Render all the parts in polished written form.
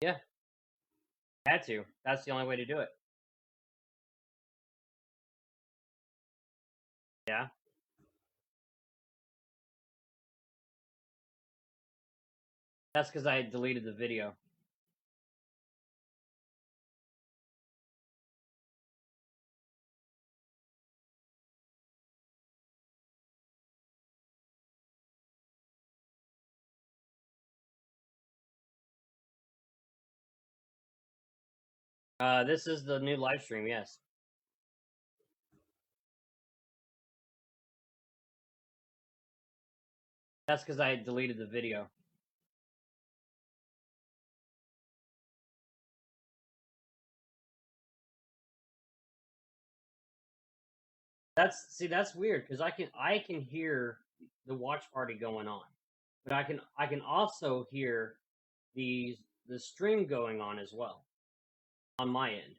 Yeah, had to. That's the only way to do it. Yeah. That's because I deleted the video. This is the new live stream, yes. That's because I deleted the video. That's weird because I can hear the watch party going on, but I can also hear the stream going on as well on my end.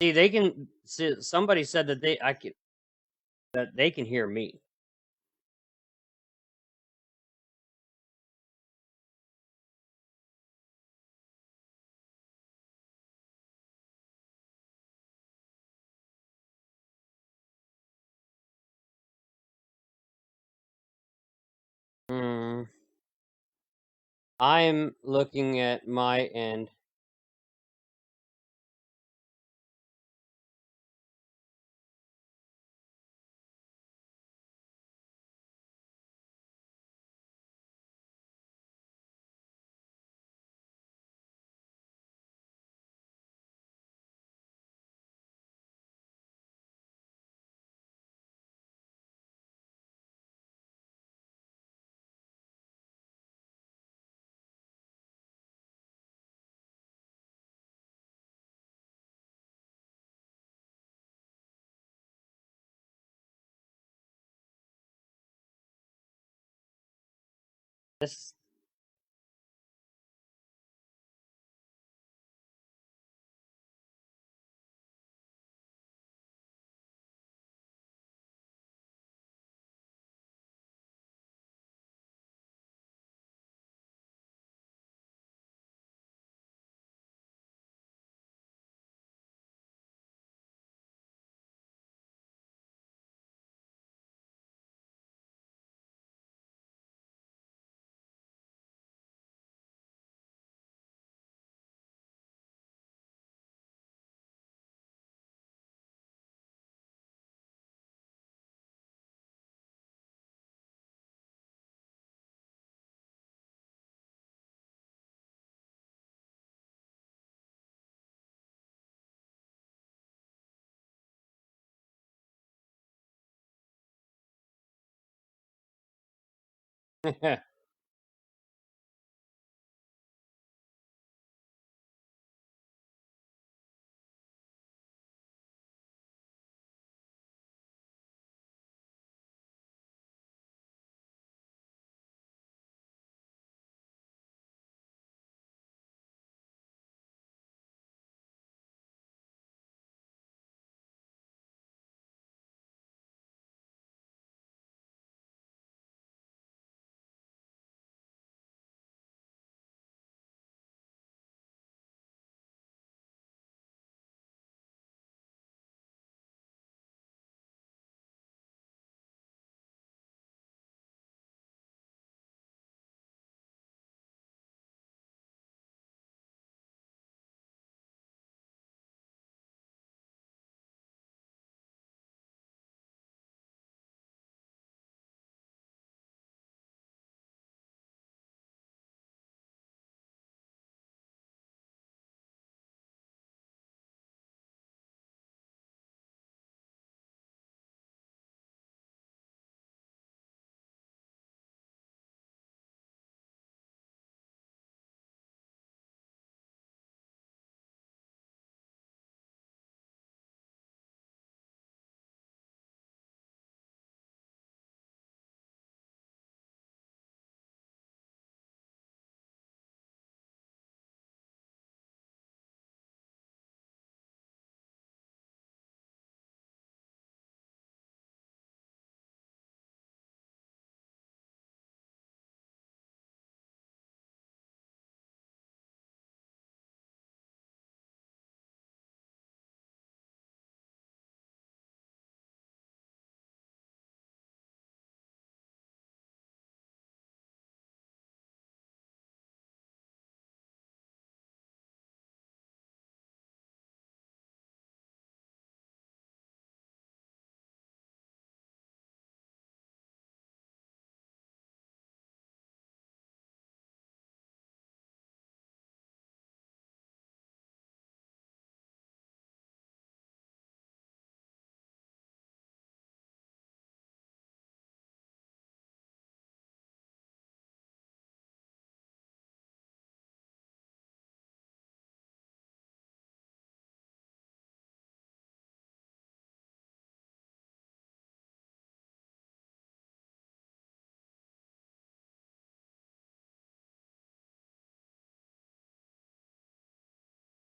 See, they can. See, somebody said that they can hear me. Hmm. I'm looking at my end. This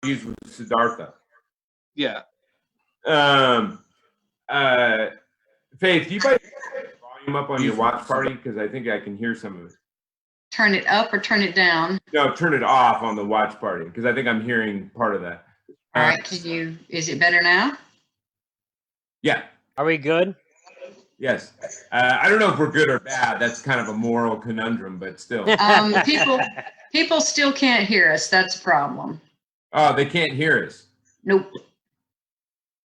used was Siddhartha. Yeah. Faith, do you guys volume up on your watch party? Because I think I can hear some of it. Turn it up or turn it down? No, turn it off on the watch party because I think I'm hearing part of that. All right, is it better now? Yeah. Are we good? Yes. I don't know if we're good or bad. That's kind of a moral conundrum, but still. People still can't hear us. That's a problem. Oh, they can't hear us. Nope.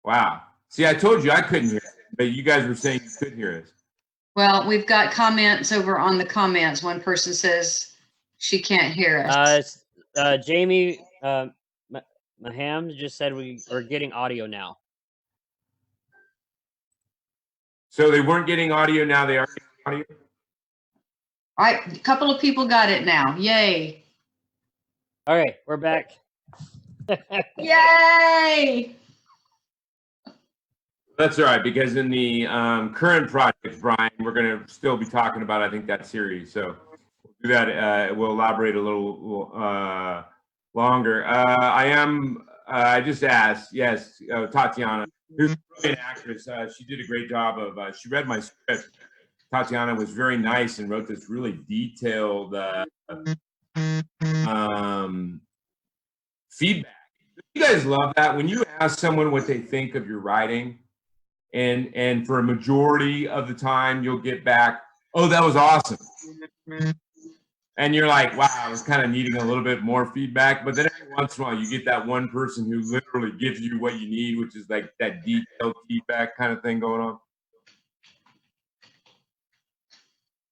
Wow. See, I told you I couldn't hear us, but you guys were saying you could hear us. Well, we've got comments over on the comments. One person says she can't hear us. Jamie Maham just said we're getting audio now. So they weren't getting audio, now they are getting audio? All right, a couple of people got it now. Yay. All right, we're back. Yay! That's all right, because in the current project, Brian, we're going to still be talking about, I think, that series. So we'll do that. We'll elaborate a little longer. I just asked, yes, Tatiana, who's an actress. She did a great job of, she read my script. Tatiana was very nice and wrote this really detailed feedback. You guys love that when you ask someone what they think of your writing, and for a majority of the time you'll get back, oh, that was awesome. And you're like, wow, I was kind of needing a little bit more feedback. But then every once in a while you get that one person who literally gives you what you need, which is like that detailed feedback kind of thing going on.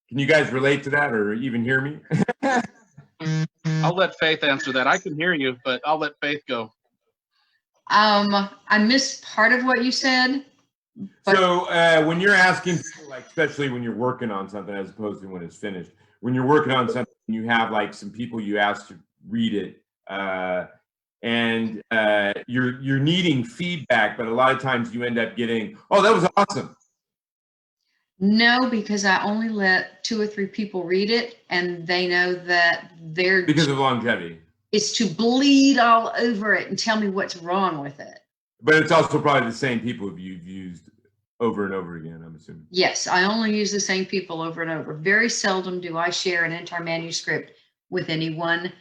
Can you guys relate to that or even hear me? I'll let Faith answer that. I can hear you, but I'll let Faith go. I missed part of what you said. So when you're asking people, like, especially when you're working on something as opposed to when it's finished, when you're working on something, you have like some people you ask to read it, and you're needing feedback, but a lot of times you end up getting, oh, that was awesome. No, because I only let 2 or 3 people read it, and they know that they're because of longevity. It's to bleed all over it and tell me what's wrong with it. But it's also probably the same people you've used over and over again, I'm assuming. Yes, I only use the same people over and over. Very seldom do I share an entire manuscript with anyone,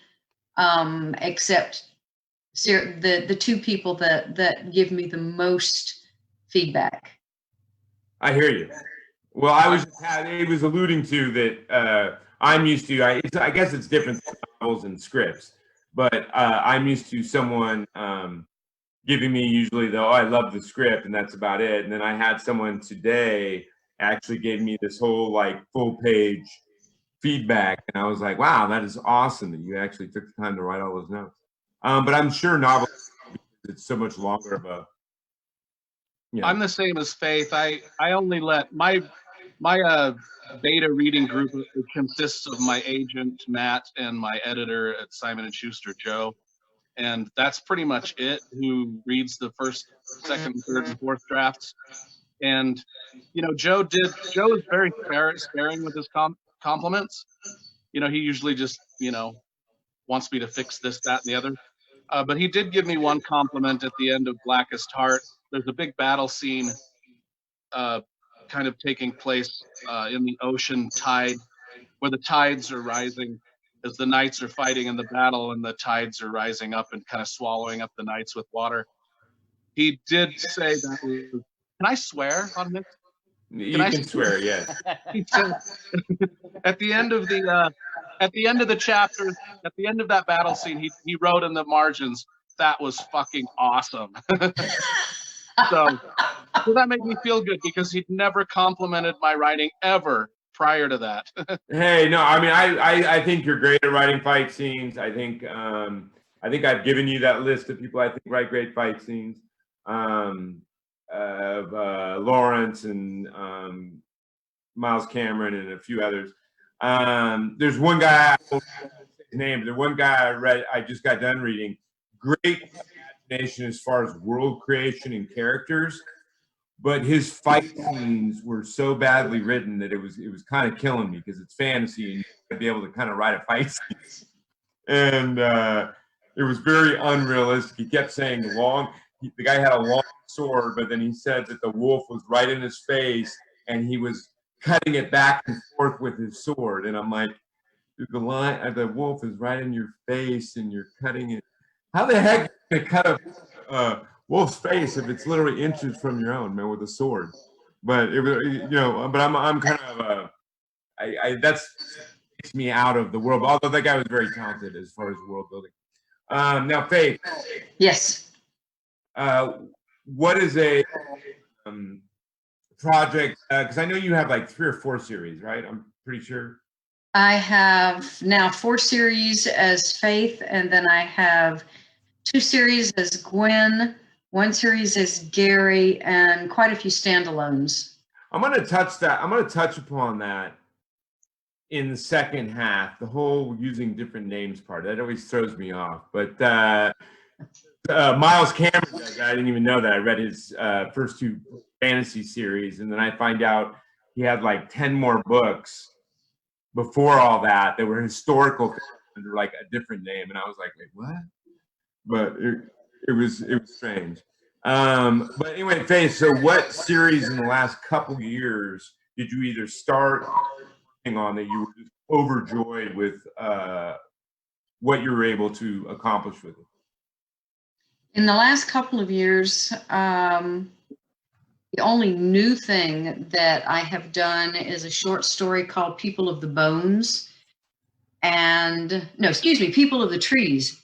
except the 2 people that give me the most feedback. I hear you. Well, it was alluding to that I'm used to, I guess it's different than novels and scripts, but I'm used to someone giving me usually oh, I love the script, and that's about it. And then I had someone today actually gave me this whole like full page feedback, and I was like, wow, that is awesome that you actually took the time to write all those notes. But I'm sure novels, it's so much longer of a, you know. I'm the same as Faith. I only let my beta reading group, it consists of my agent Matt and my editor at Simon & Schuster, Joe, and that's pretty much it, who reads the first, second, third, and fourth drafts. And you know, Joe is very sparing with his compliments. You know, he usually just, you know, wants me to fix this, that, and the other. But he did give me one compliment at the end of Blackest Heart. There's a big battle scene kind of taking place in the ocean tide, where the tides are rising as the knights are fighting in the battle, and the tides are rising up and kind of swallowing up the knights with water. He did say that was, can I swear on this? You can swear, yes. He said at the end of the chapter, at the end of that battle scene, he wrote in the margins, that was fucking awesome. So that made me feel good, because he'd never complimented my writing ever prior to that. Hey, no, I mean, I think you're great at writing fight scenes. I think I've given you that list of people I think write great fight scenes. Of Lawrence and Miles Cameron and a few others. There's one guy, I won't say his name, but there's one guy I just got done reading. Great imagination as far as world creation and characters, but his fight scenes were so badly written that it was kind of killing me, because it's fantasy and you got to be able to kind of write a fight scene. And It was very unrealistic. He kept saying the guy had a long sword, but then he said that the wolf was right in his face and he was cutting it back and forth with his sword. And I'm like, dude, the wolf is right in your face and you're cutting it. How the heck are you gonna cut a wolf's face if it's literally inches from your own, man, with a sword? But it was, but I'm kind of that's takes me out of the world. Although that guy was very talented as far as world building. Now, Faith. Yes. What is a project? Because I know you have like 3 or 4 series, right? I'm pretty sure. I have now 4 series as Faith, and then I have 2 series as Gwen, 1 series as Gary, and quite a few standalones. I'm going to touch upon that in the second half. The whole using different names part that always throws me off. But Miles Cameron does that. I didn't even know that. I read his first 2 fantasy series, and then I find out he had like 10 more books before all that. They were historical under like a different name, and I was like, wait, what? But it was strange. But anyway, Faith, so what series in the last couple years did you either start working on that you were just overjoyed with what you were able to accomplish with it? In the last couple of years, the only new thing that I have done is a short story called People of the Bones. People of the Trees.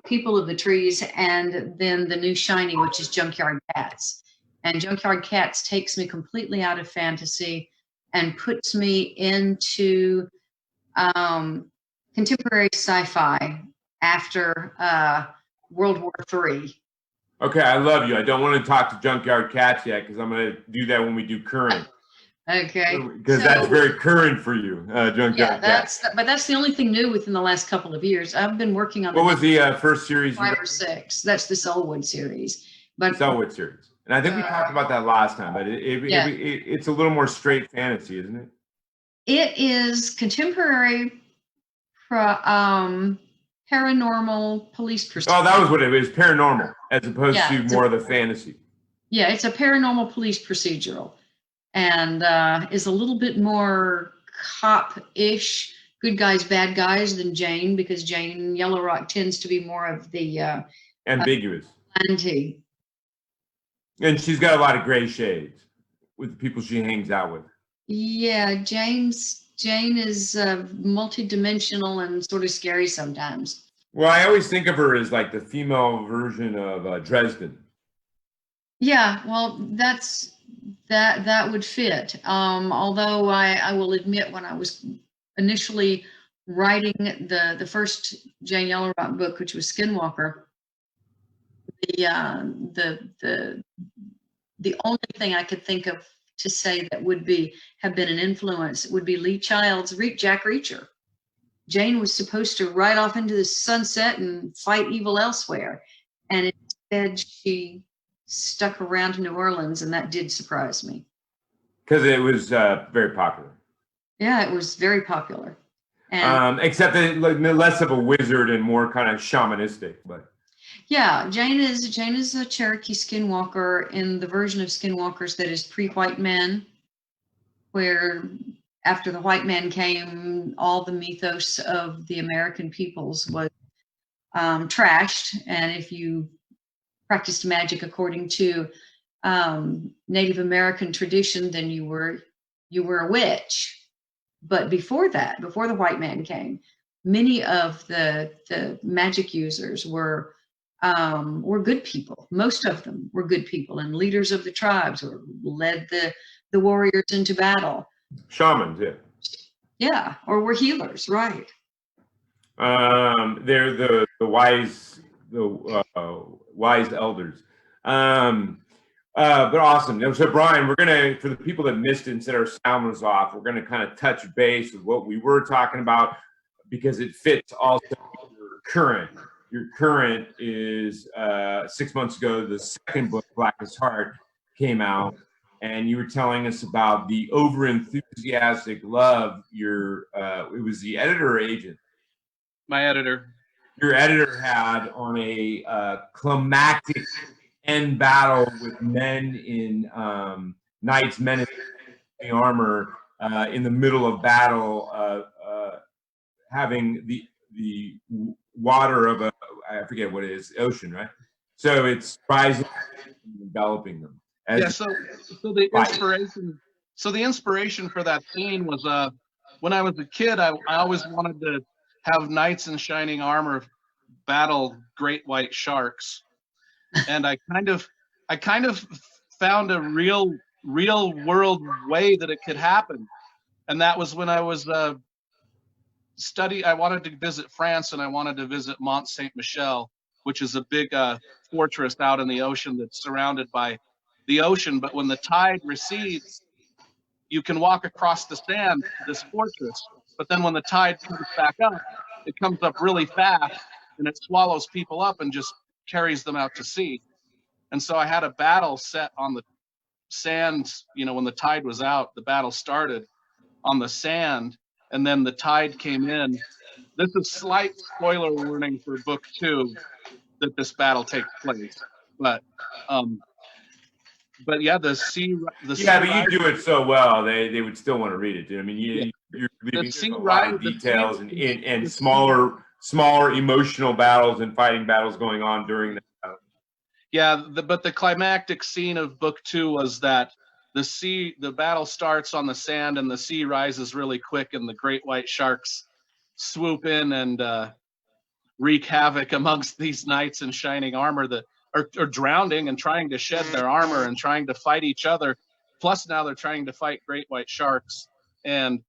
People of the Trees, and then the new shiny, which is Junkyard Cats. And Junkyard Cats takes me completely out of fantasy and puts me into contemporary sci-fi after World War III. Okay, I love you. I don't want to talk to Junkyard Cats yet because I'm going to do that when we do current. Okay. Because that's very current for you, Junkyard Cats. But that's the only thing new within the last couple of years. I've been working on. What was the first series? 5 or 6. That's the Selwood series. But Selwood series, and I think we talked about that last time. But it's a little more straight fantasy, isn't it? It is contemporary paranormal police procedure. Oh, that was what it was, paranormal, as opposed to more of the fantasy. Yeah, it's a paranormal police procedural, and is a little bit more cop-ish, good guys, bad guys than Jane, because Jane Yellow Rock tends to be more of the ambiguous. Anti. And she's got a lot of gray shades with the people she hangs out with. Yeah, Jane is multi-dimensional and sort of scary sometimes. Well, I always think of her as like the female version of Dresden. Yeah, well, that would fit. Although I will admit, when I was initially writing the first Jane Yellow Rock book, which was Skinwalker, the only thing I could think of to say that would have been an influence would be Lee Child's Jack Reacher. Jane was supposed to ride off into the sunset and fight evil elsewhere, and instead she stuck around New Orleans, and that did surprise me. Because it was very popular. Yeah, it was very popular. And, except that less of a wizard and more kind of shamanistic, but. Yeah, Jane is a Cherokee skinwalker in the version of skinwalkers that is pre-white man, where after the white man came, all the mythos of the American peoples was trashed, and if you practiced magic according to Native American tradition, then you were a witch. But before that, before the white man came, many of the magic users were good people. Most of them were good people, and leaders of the tribes, or led the warriors into battle. Shamans, yeah. Yeah, or were healers, right? They're the wise elders. But awesome. So Brian, we're gonna, for the people that missed it and said our sound was off, we're gonna kind of touch base with what we were talking about, because it fits also your current. Your current is 6 months ago, the second book, Blackest Heart, came out, and you were telling us about the over-enthusiastic love. It was the editor or agent? My editor. your editor had on a climactic end battle with men in knights, men in armor in the middle of battle, having the water of a, I forget what it is, ocean, right? So it's rising and enveloping them. Yeah, so the inspiration for that scene was when I was a kid, I always wanted to have knights in shining armor battle great white sharks, and I kind of found a real world way that it could happen, and that was when I was I wanted to visit France, and I wanted to visit Mont Saint Michel, which is a big fortress out in the ocean that's surrounded by the ocean. But when the tide recedes, you can walk across the sand to this fortress. But then when the tide comes back up, it comes up really fast and it swallows people up and just carries them out to sea. And so I had a battle set on the sand. When the tide was out, the battle started on the sand, and then the tide came in. This is slight spoiler warning for book 2 that this battle takes place. But yeah, the sea. But you do it so well, they would still want to read it, dude. I mean, you're leaving a lot of details and smaller emotional battles and fighting battles going on during that battle. Yeah, but the climactic scene of book 2 was that the battle starts on the sand and the sea rises really quick, and the great white sharks swoop in and wreak havoc amongst these knights in shining armor that are drowning and trying to shed their armor and trying to fight each other. Plus now they're trying to fight great white sharks. And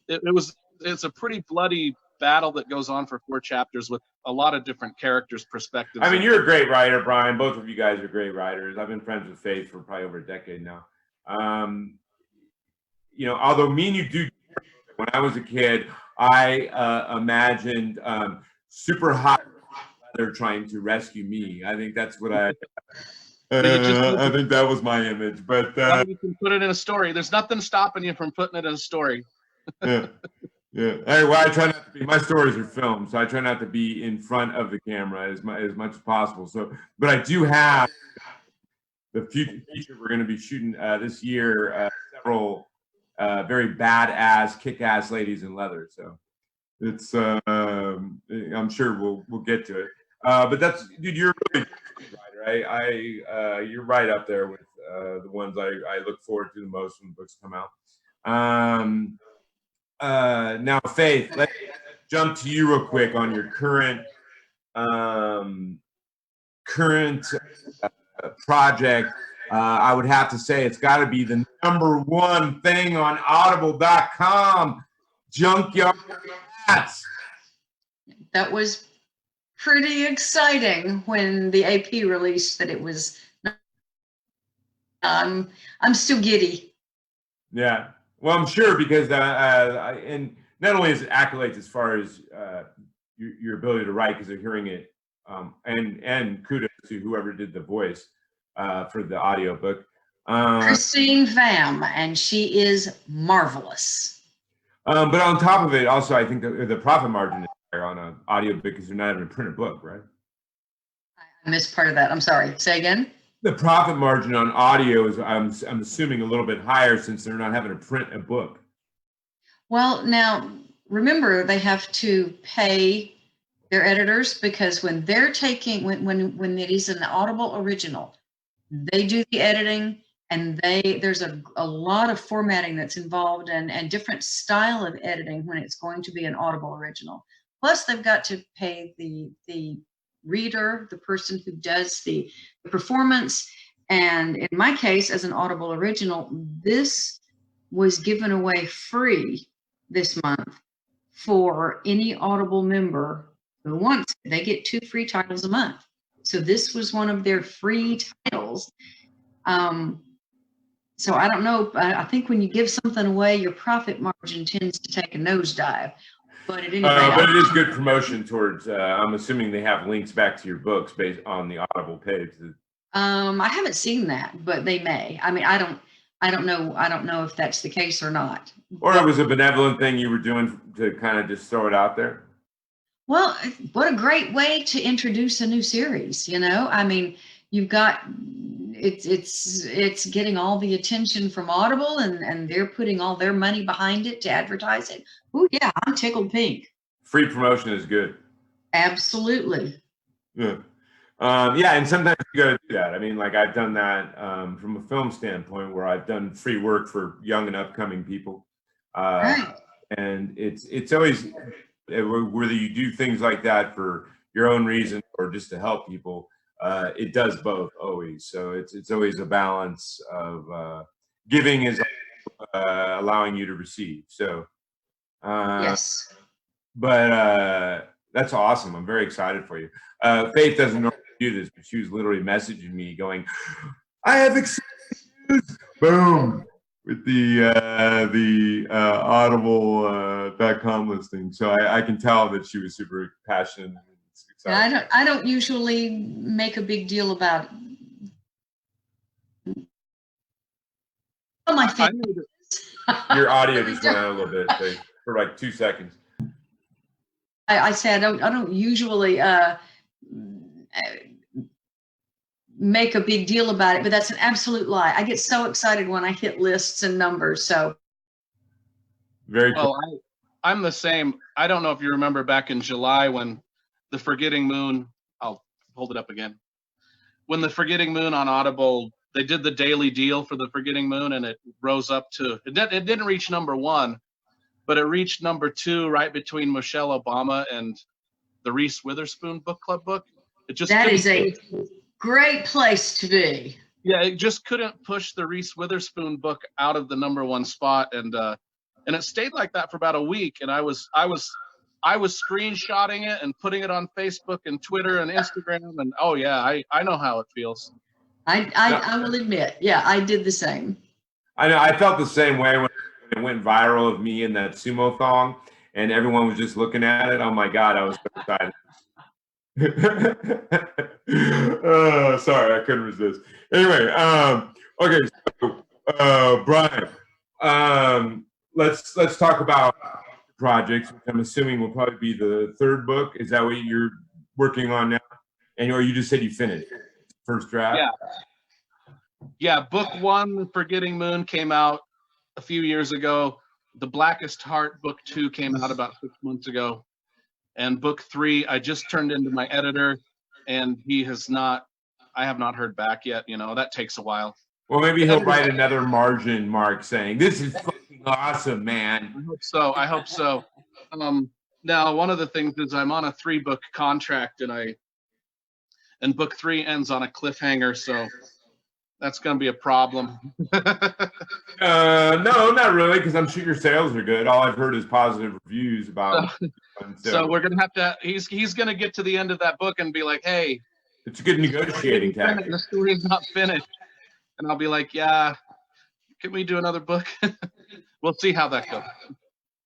it's a pretty bloody battle that goes on for 4 chapters with a lot of different characters' perspectives. I mean, you're a great writer, Brian. Both of you guys are great writers. I've been friends with Faith for probably over a decade now. Although me and you do, when I was a kid, I imagined super hot weather trying to rescue me. I think that's what I think that was my image. But you can put it in a story. There's nothing stopping you from putting it in a story. Yeah. I try not to be. My stories are filmed, so I try not to be in front of the camera as much as possible. So, but I do have the feature we're going to be shooting this year. Several very badass, kick-ass ladies in leather. So it's I'm sure we'll get to it. But that's, dude, you're a really good writer. You're right up there with the ones I look forward to the most when the books come out. Now, Faith, let's jump to you real quick on your current project. I would have to say it's got to be the #1 thing on Audible.com, Junkyard Cats. That was pretty exciting when the AP released that it was. I'm still giddy. Yeah, well, I'm sure because and not only is it accolades as far as your ability to write, because they're hearing it, and kudos to whoever did the voice for the audiobook. Christine Vam, and she is marvelous. But on top of it, also, I think the profit margin is higher on an audiobook because they're not having to print a book, right? I missed part of that. I'm sorry. Say again. The profit margin on audio is, I'm assuming, a little bit higher since they're not having to print a book. Well, now remember they have to pay their editors, because when they're taking when it is an Audible original, they do the editing, and there's a lot of formatting that's involved and different style of editing when it's going to be an Audible original. Plus they've got to pay the reader, the person who does the performance. And in my case, as an Audible original, this was given away free this month for any Audible member who wants it. They get 2 free titles a month. So this was one of their free titles. So I don't know. I think when you give something away, your profit margin tends to take a nosedive. But at any rate, but it is good promotion towards. I'm assuming they have links back to your books based on the Audible page. I haven't seen that, but they may. I mean, I don't know if that's the case or not. Or it was a benevolent thing you were doing to kind of just throw it out there. Well, what a great way to introduce a new series, you know? I mean, you've got it's getting all the attention from Audible and they're putting all their money behind it to advertise it. Oh yeah, I'm tickled pink. Free promotion is good. Absolutely. Yeah. Yeah, and sometimes you got to do that. I mean, like I've done that from a film standpoint, where I've done free work for young and upcoming people, Right. and it's always whether you do things like that for your own reason or just to help people. It does both always. So it's always a balance of giving is allowing you to receive. So, Yes. but that's awesome. I'm very excited for you. Faith doesn't normally do this, but she was literally messaging me going, I have exciting news. Boom. With the audible.com listing. So I can tell that she was super passionate and excited. Yeah, I don't usually make a big deal about it. Oh, my I face. made it. Your audio just went out a little bit, Faith, for like 2 seconds. I said I don't usually make a big deal about it, but that's an absolute lie. I get so excited when I hit lists and numbers. So Very cool. Well, I'm the same. I don't know if you remember back in July when the Forgetting Moon, I'll hold it up again. When the Forgetting Moon on Audible, they did the daily deal for the Forgetting Moon, and it rose up to, it didn't reach #1, but it reached #2 right between Michelle Obama and the Reese Witherspoon book club book. It just that couldn't- is a great place to be. Yeah, it just couldn't push the Reese Witherspoon book out of the #1 spot, and it stayed like that for about a week. And I was screenshotting it and putting it on Facebook and Twitter and Instagram, and oh yeah, I know how it feels. I will admit, yeah, I did the same. I know. I felt the same way when it went viral of me in that sumo thong, and everyone was just looking at it. Oh my God, I was so excited. Oh, sorry, I couldn't resist. Anyway, okay, so Brian, let's talk about projects, which I'm assuming will probably be the third book. Is that what you're working on now? And or you just said you finished first draft? Yeah, book 1, The Forgetting Moon, came out a few years ago. The Blackest Heart, book 2, came out about 6 months ago. And book 3, I just turned into my editor, and I have not heard back yet. You know, that takes a while. Well, maybe he'll write another margin mark saying, this is fucking awesome, man. I hope so. Now, one of the things is I'm on a 3-book contract, and book 3 ends on a cliffhanger, so that's going to be a problem. No, not really, because I'm sure your sales are good. All I've heard is positive reviews about it. So we're going to have to, he's going to get to the end of that book and be like, hey, it's a good negotiating tactic. the story's not finished. And I'll be like, yeah, can we do another book? We'll see how that goes.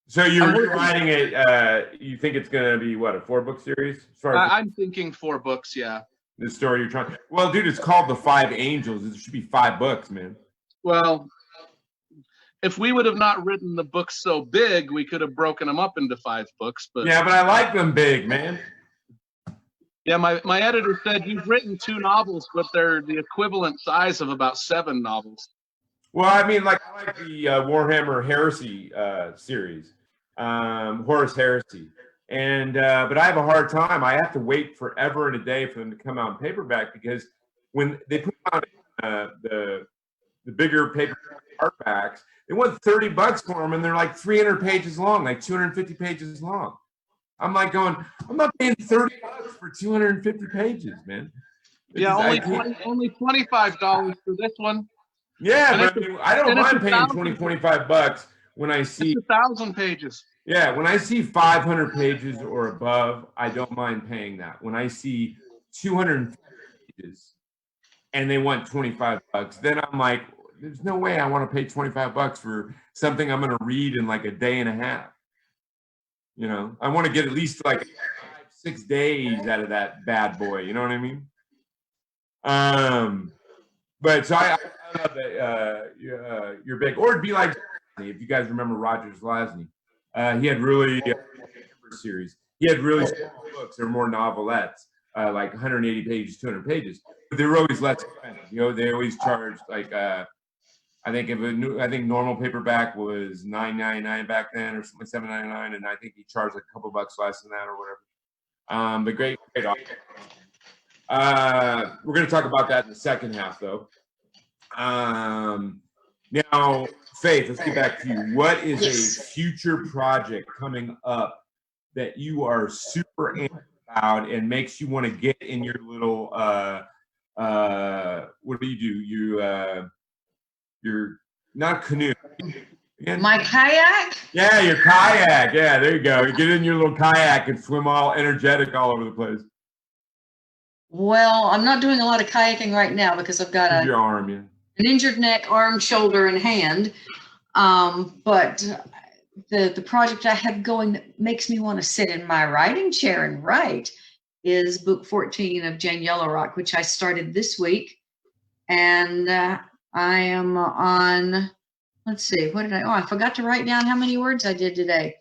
So you're writing it, you think it's going to be, what, a 4-book series? As far as I'm thinking 4 books, yeah. the story you're trying. Well, dude, it's called The 5 Angels. It should be 5 books, man. Well, if we would have not written the books so big, we could have broken them up into 5 books. But yeah, but I like them big, man. Yeah, my editor said you've written 2 novels, but they're the equivalent size of about 7 novels. Well, I mean, like I like the Warhammer Heresy series, Horus Heresy, and but I have a hard time. I have to wait forever and a day for them to come out in paperback because when they put out the bigger paper hardbacks, they want $30 for them, and they're like 300 pages long, like 250 pages long. I'm like going, I'm not paying $30 for 250 pages, man. Yeah, only $25 for this one. Yeah, but I mean, I don't mind paying $25 when I see 1,000 pages. Yeah, when I see 500 pages or above, I don't mind paying that. When I see 250 pages and they want $25, then I'm like, there's no way I want to pay $25 for something I'm going to read in like a day and a half. You know, I want to get at least like 5-6 days out of that bad boy. You know what I mean? But so I love that you're big. Or it'd be like, if you guys remember Roger Zelazny, he had really series. He had really small books. They're more novelettes, like 180 pages, 200 pages. But they were always less expensive. You know, they always charged like I think I think normal paperback was $9.99 back then, or something, $7.99, and I think he charged like a couple bucks less than that, or whatever. But great author. We're going to talk about that in the second half, though. Now, Faith, let's get back to you. What is a future project coming up that you are super amped about and makes you want to get in your little what do? You're not canoe. Again? My kayak? Yeah, your kayak. Yeah, there you go. You get in your little kayak and swim all energetic all over the place. Well, I'm not doing a lot of kayaking right now because I've got your arm, an injured neck, arm, shoulder, and hand. But the project I have going that makes me want to sit in my writing chair and write is book 14 of Jane Yellow Rock, which I started this week. And I am on, let's see, I forgot to write down how many words I did today.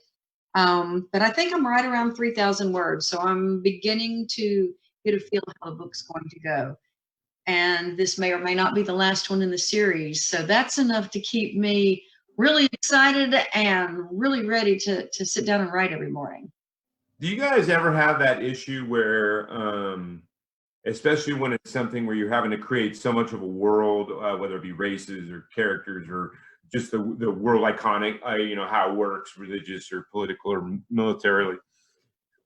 But I think I'm right around 3,000 words. So I'm beginning to get a feel how the book's going to go. And this may or may not be the last one in the series. So that's enough to keep me really excited and really ready to sit down and write every morning. Do you guys ever have that issue where, especially when it's something where you're having to create so much of a world, whether it be races or characters or just the world iconic, you know, how it works, religious or political or militarily,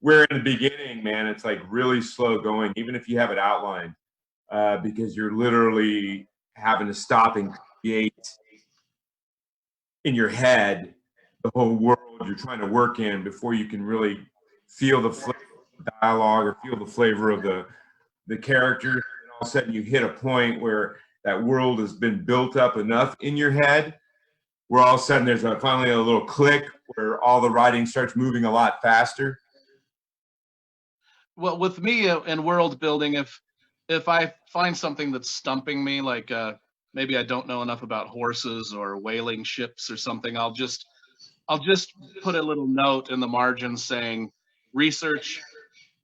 where in the beginning, man, it's like really slow going, even if you have it outlined, because you're literally having to stop and create in your head the whole world you're trying to work in before you can really feel the flavor of the dialogue or feel the flavor of the characters. And all of a sudden you hit a point where that world has been built up enough in your head where all of a sudden there's finally a little click where all the writing starts moving a lot faster. Well, with me in world building, if I find something that's stumping me, like maybe I don't know enough about horses or whaling ships or something, I'll just put a little note in the margin saying research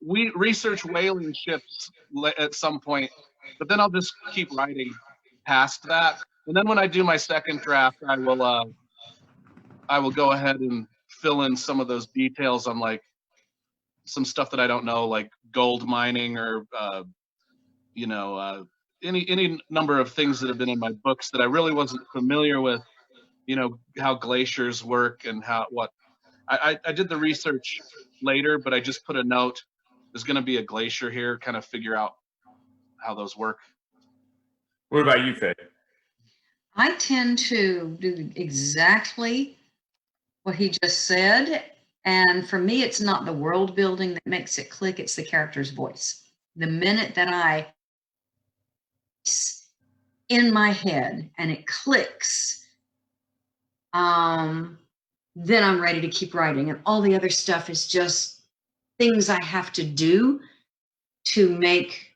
whaling ships at some point, but then I'll just keep writing past that. And then when I do my second draft, I will go ahead and fill in some of those details on like some stuff that I don't know, like gold mining or any number of things that have been in my books that I really wasn't familiar with. You know, how glaciers work and I did the research later, but I just put a note. There's going to be a glacier here. Kind of figure out how those work. What about you, Faye? I tend to do exactly what he just said. And for me, it's not the world building that makes it click, it's the character's voice. The minute that I in my head and it clicks, then I'm ready to keep writing. And all the other stuff is just things I have to do to make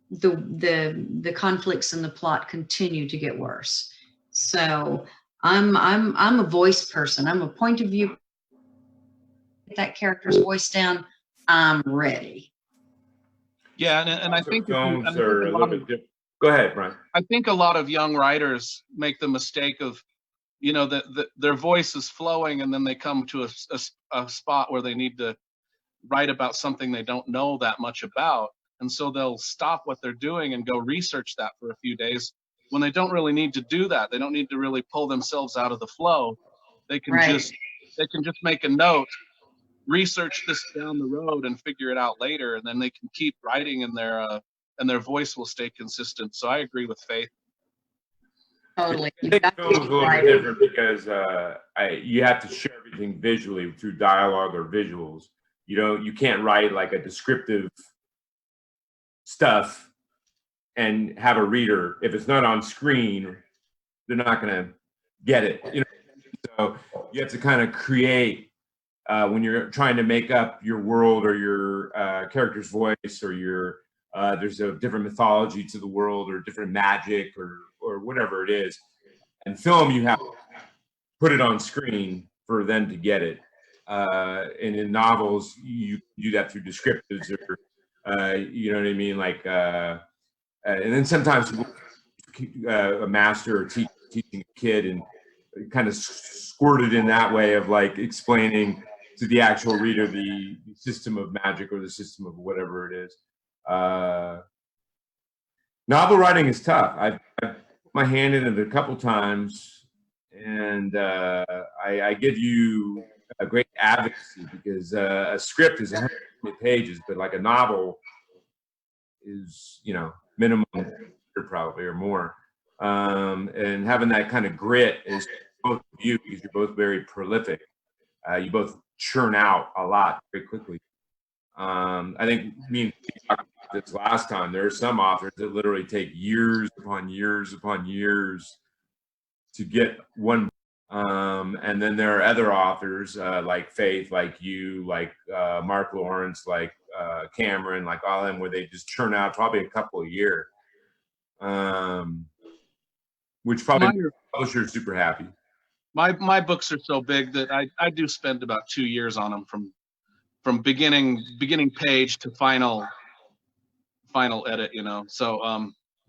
the conflicts and the plot continue to get worse. So I'm a voice person. I'm a point of view. Get that character's voice down, I'm ready. Yeah, and I think films are a little bit different. Go ahead, Brian. I think a lot of young writers make the mistake of, you know, their voice is flowing, and then they come to a spot where they need to write about something they don't know that much about, and so they'll stop what they're doing and go research that for a few days when they don't really need to do that. They don't need to really pull themselves out of the flow. They can just make a note, research this down the road, and figure it out later, and then they can keep writing, and their voice will stay consistent. So I agree with Faith. Totally. I think film's a little bit different because you have to share everything visually through dialogue or visuals. You can't write like a descriptive stuff and have a reader. If it's not on screen, they're not going to get it. So you have to kind of create when you're trying to make up your world or your character's voice or your there's a different mythology to the world or different magic or whatever it is. And film, you have to put it on screen for them to get it. And in novels, you do that through descriptives or, you know what I mean? Like, and then sometimes a master or teaching a kid and kind of squirted in that way of like explaining to the actual reader the system of magic or the system of whatever it is. Novel writing is tough. I've put my hand in it a couple times, and I give you a great advocacy because a script is 120 pages, but like a novel is, you know, minimum 100 probably or more. And having that kind of grit is both of you because you're both very prolific. You both churn out a lot very quickly. I think me and Steve talked about this last time. There are some authors that literally take years upon years upon years to get one. And then there are other authors like Faith, like you, like Mark Lawrence, like Cameron, like all of them, where they just churn out probably a couple a year, which probably makes the publisher super happy. My books are so big that I do spend about 2 years on them from beginning page to final edit, you know. So I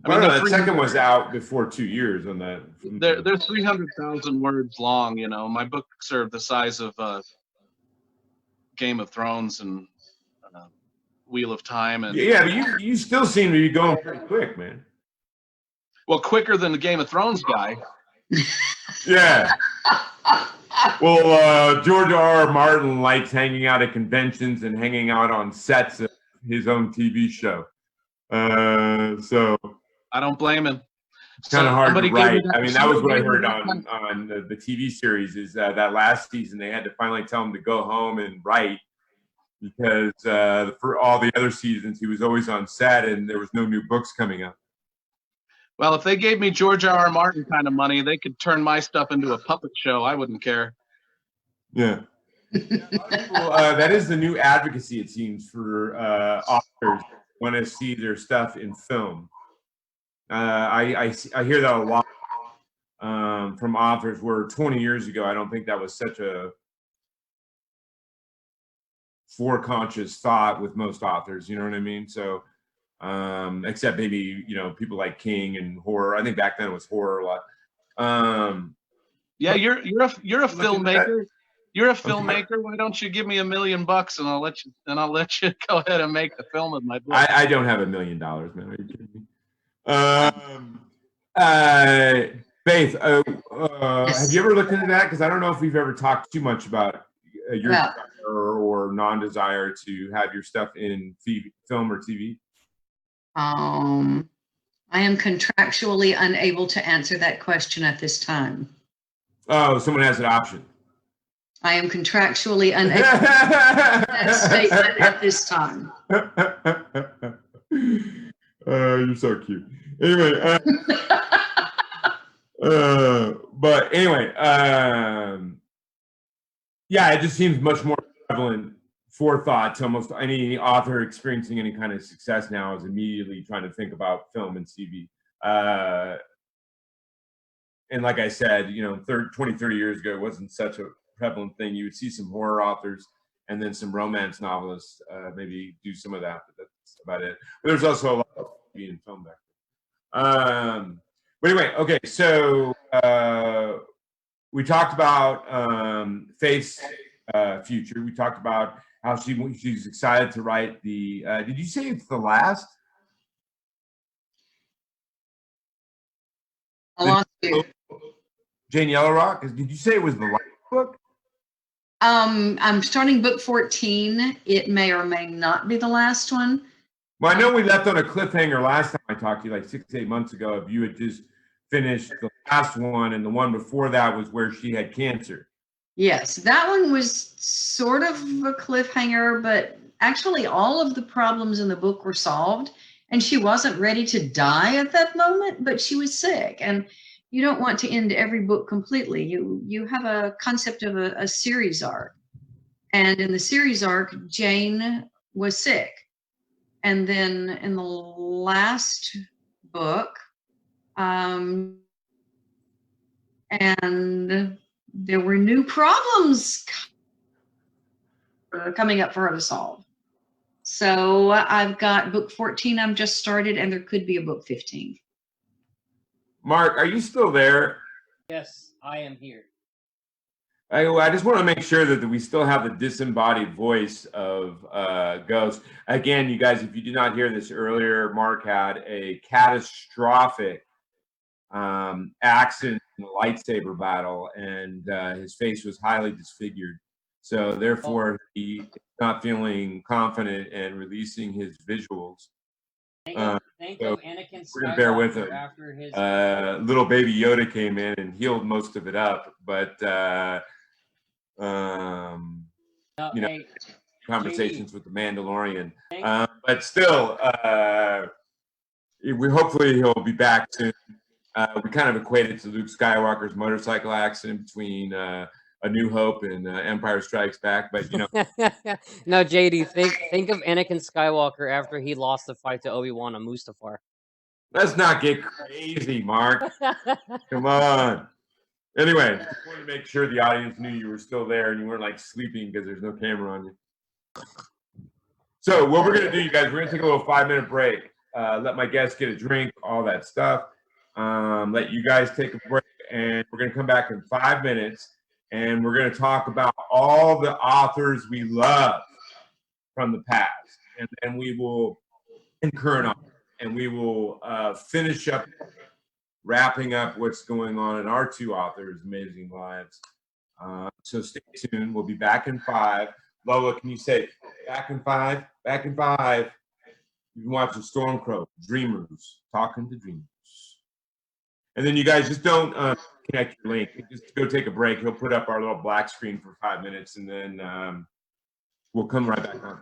mean, the second was out before 2 years on that. They're 300,000 words long, you know. My books are the size of Game of Thrones and Wheel of Time, and yeah, but you still seem to be going pretty quick, man. Well, quicker than the Game of Thrones guy. Yeah. Well, George R.R. Martin likes hanging out at conventions and hanging out on sets of his own TV show. So I don't blame him. It's kind of hard to write. I mean, that was what I heard on the TV series is that last season they had to finally tell him to go home and write because for all the other seasons he was always on set and there was no new books coming up. Well, if they gave me George R.R. Martin kind of money, they could turn my stuff into a puppet show. I wouldn't care. Yeah. That is the new advocacy, it seems, for authors who want to see their stuff in film. I hear that a lot from authors where 20 years ago, I don't think that was such a foreconscious thought with most authors, you know what I mean? So, except maybe, you know, people like King and horror. I think back then it was horror a lot. Yeah, you're a filmmaker. You're a filmmaker. Why don't you give me $1 million and I'll let you go ahead and make the film of my book. I don't have $1 million, man. Are you kidding me? Faith, have you ever looked into that? Because I don't know if we've ever talked too much about your desire or non-desire to have your stuff in film or TV. I am contractually unable to answer that question at this time. Oh, someone has an option. I am contractually unable to make that statement at this time. You're so cute. Anyway, but anyway, yeah, it just seems much more prevalent forethought to almost any author experiencing any kind of success now is immediately trying to think about film and TV. And like I said, you know, 20, 30 years ago, it wasn't such a prevalent thing. You would see some horror authors and then some romance novelists maybe do some of that, but that's about it. But there's also a lot of TV and film back then. But anyway, okay, so we talked about Faith's future. We talked about how she's excited to write the, did you say it's the last? I lost you. Jane Yellow Rock? Did you say it was the last book? I'm starting book 14. It may or may not be the last one. Well, I know we left on a cliffhanger last time I talked to you, like 6 to 8 months ago, if you had just finished the last one, and the one before that was where she had cancer. Yes, that one was sort of a cliffhanger, but actually all of the problems in the book were solved, and she wasn't ready to die at that moment, but she was sick. And you don't want to end every book completely. You have a concept of a series arc. And in the series arc, Jane was sick. And then in the last book, and there were new problems coming up for her to solve. So I've got book 14 I'm just started, and there could be a book 15. Mark, are you still there? Yes, I am here. I just want to make sure that we still have the disembodied voice of Ghost. Again, you guys, if you did not hear this earlier, Mark had a catastrophic accident in a lightsaber battle, and his face was highly disfigured. So therefore, he is not feeling confident in releasing his visuals. Think So of Anakin we're gonna bear with him. Skywalker after his Little baby Yoda came in and healed most of it up, but you know, hey, conversations JD, with the Mandalorian. But still, hopefully he'll be back soon. We kind of equate it to Luke Skywalker's motorcycle accident between A New Hope and Empire Strikes Back. But you know, no, JD, think of Anakin Skywalker after he lost the fight to Obi-Wan on Mustafar. let's not get crazy, Mark. Come on. Anyway, just wanted to make sure the audience knew you were still there and you weren't like sleeping because there's no camera on you. So what we're gonna do, you guys, we're gonna take a little 5-minute break. Let my guests get a drink, all that stuff. Let you guys take a break, and we're gonna come back in 5 minutes, and we're gonna talk about all the authors we love from the past, and then we will current on, and we will finish up, wrapping up what's going on in our two authors' amazing lives. So stay tuned. We'll be back in 5. Lola, can you say back in 5? Back in 5. You've been watching StormCrow, Dreamers, talking to dreamers. And then you guys just don't connect your link. Just go take a break. He'll put up our little black screen for 5 minutes, and then we'll come right back on.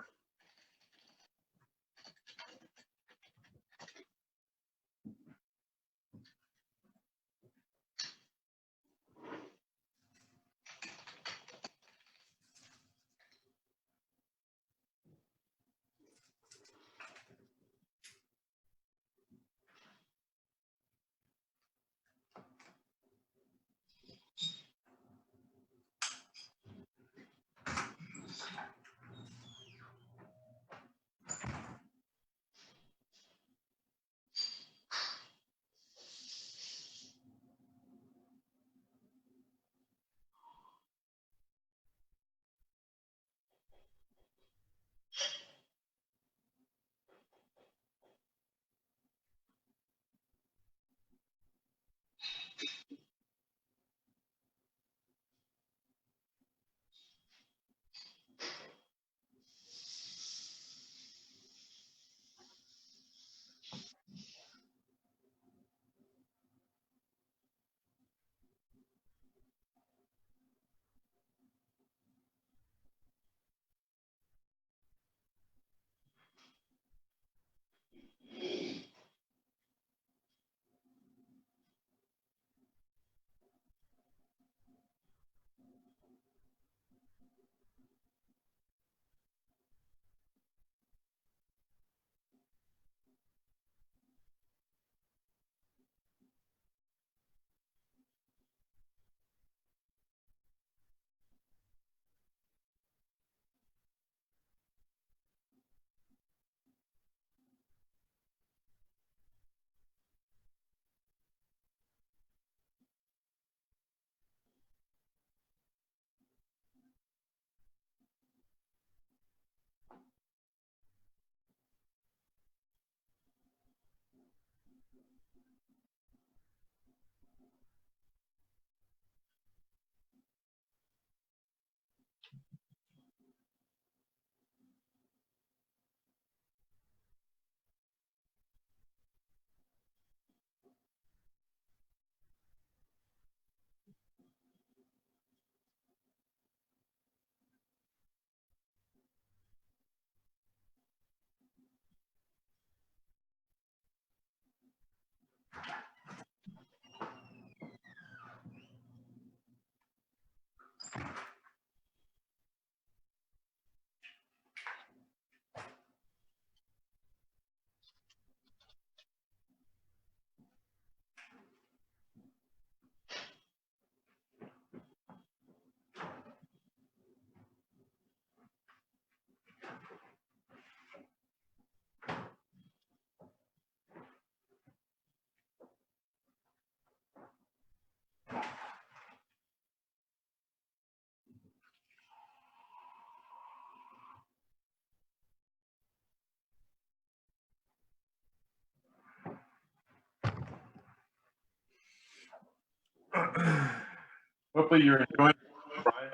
Hopefully you're enjoying it, Brian.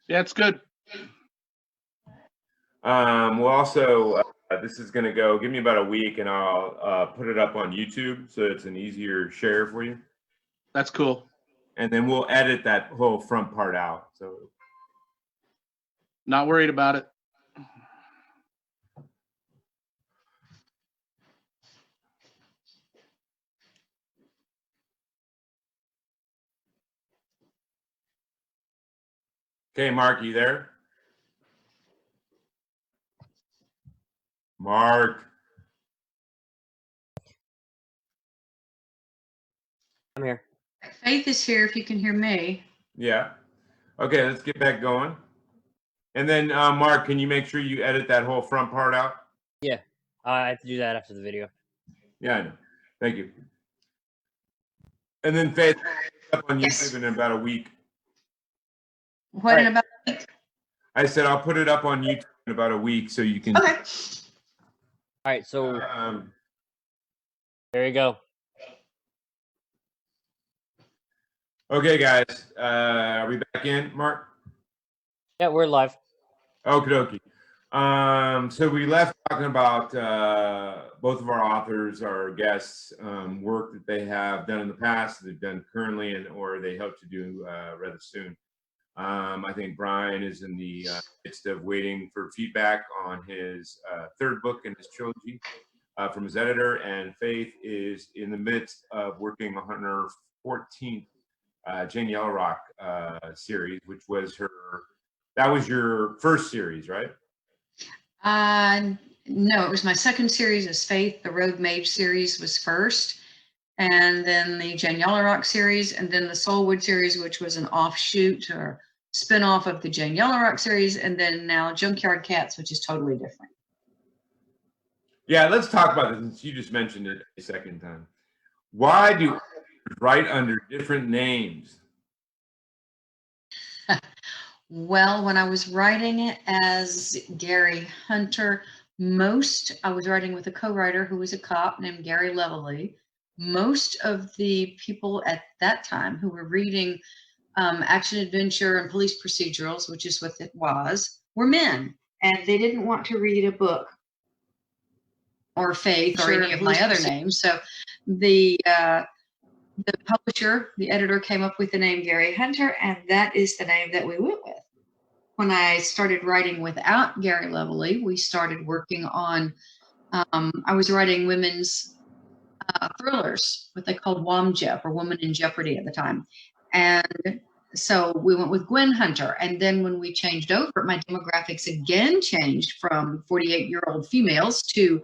Yeah, it's good. We'll also, this is going to go, give me about a week and I'll put it up on YouTube so it's an easier share for you. That's cool. And then we'll edit that whole front part out. So, Not worried about it. okay, Mark, you there? Mark. I'm here. Faith is here if you can hear me. Yeah. Okay, let's get back going. And then, Mark, can you make sure you edit that whole front part out? Yeah, I have to do that after the video. Yeah, I know. Thank you. And then Faith, up on Yes. YouTube in about a week. What in Right. about? I said I'll put it up on YouTube in about a week so you can. Okay. All right, so Um, there you go. okay, guys, are we back in, Mark? Yeah, we're live. Okie dokie. So we left talking about both of our authors, our guests, work that they have done in the past, they've done currently, and or they hope to do rather soon. I think Brian is in the midst of waiting for feedback on his third book in his trilogy from his editor, and Faith is in the midst of working on her 14th Jane Yellowrock series, which was that was your first series, right? No, it was my second series as Faith. The Rogue Mage series was first, and then the Jane Yellowrock series, and then the Soulwood series, which was an offshoot or spin-off of the Jane Yellowrock series, and then now Junkyard Cats, which is totally different. Yeah, let's talk about this since you just mentioned it a second time. Why do authors write under different names? Well, when I was writing it as Gary Hunter, I was writing with a co-writer who was a cop named Gary Leveley. Most of the people at that time who were reading action adventure and police procedurals, which is what it was, were men, and they didn't want to read a book or Faith or any of my other names. So the publisher, the editor, came up with the name Gary Hunter, and that is the name that we went with. When I started writing without Gary Leveley, we started working on, I was writing women's thrillers, what they called WOMJEP, or Woman in Jeopardy at the time. And so we went with Gwen Hunter. And then when we changed over, my demographics again changed from 48-year-old females to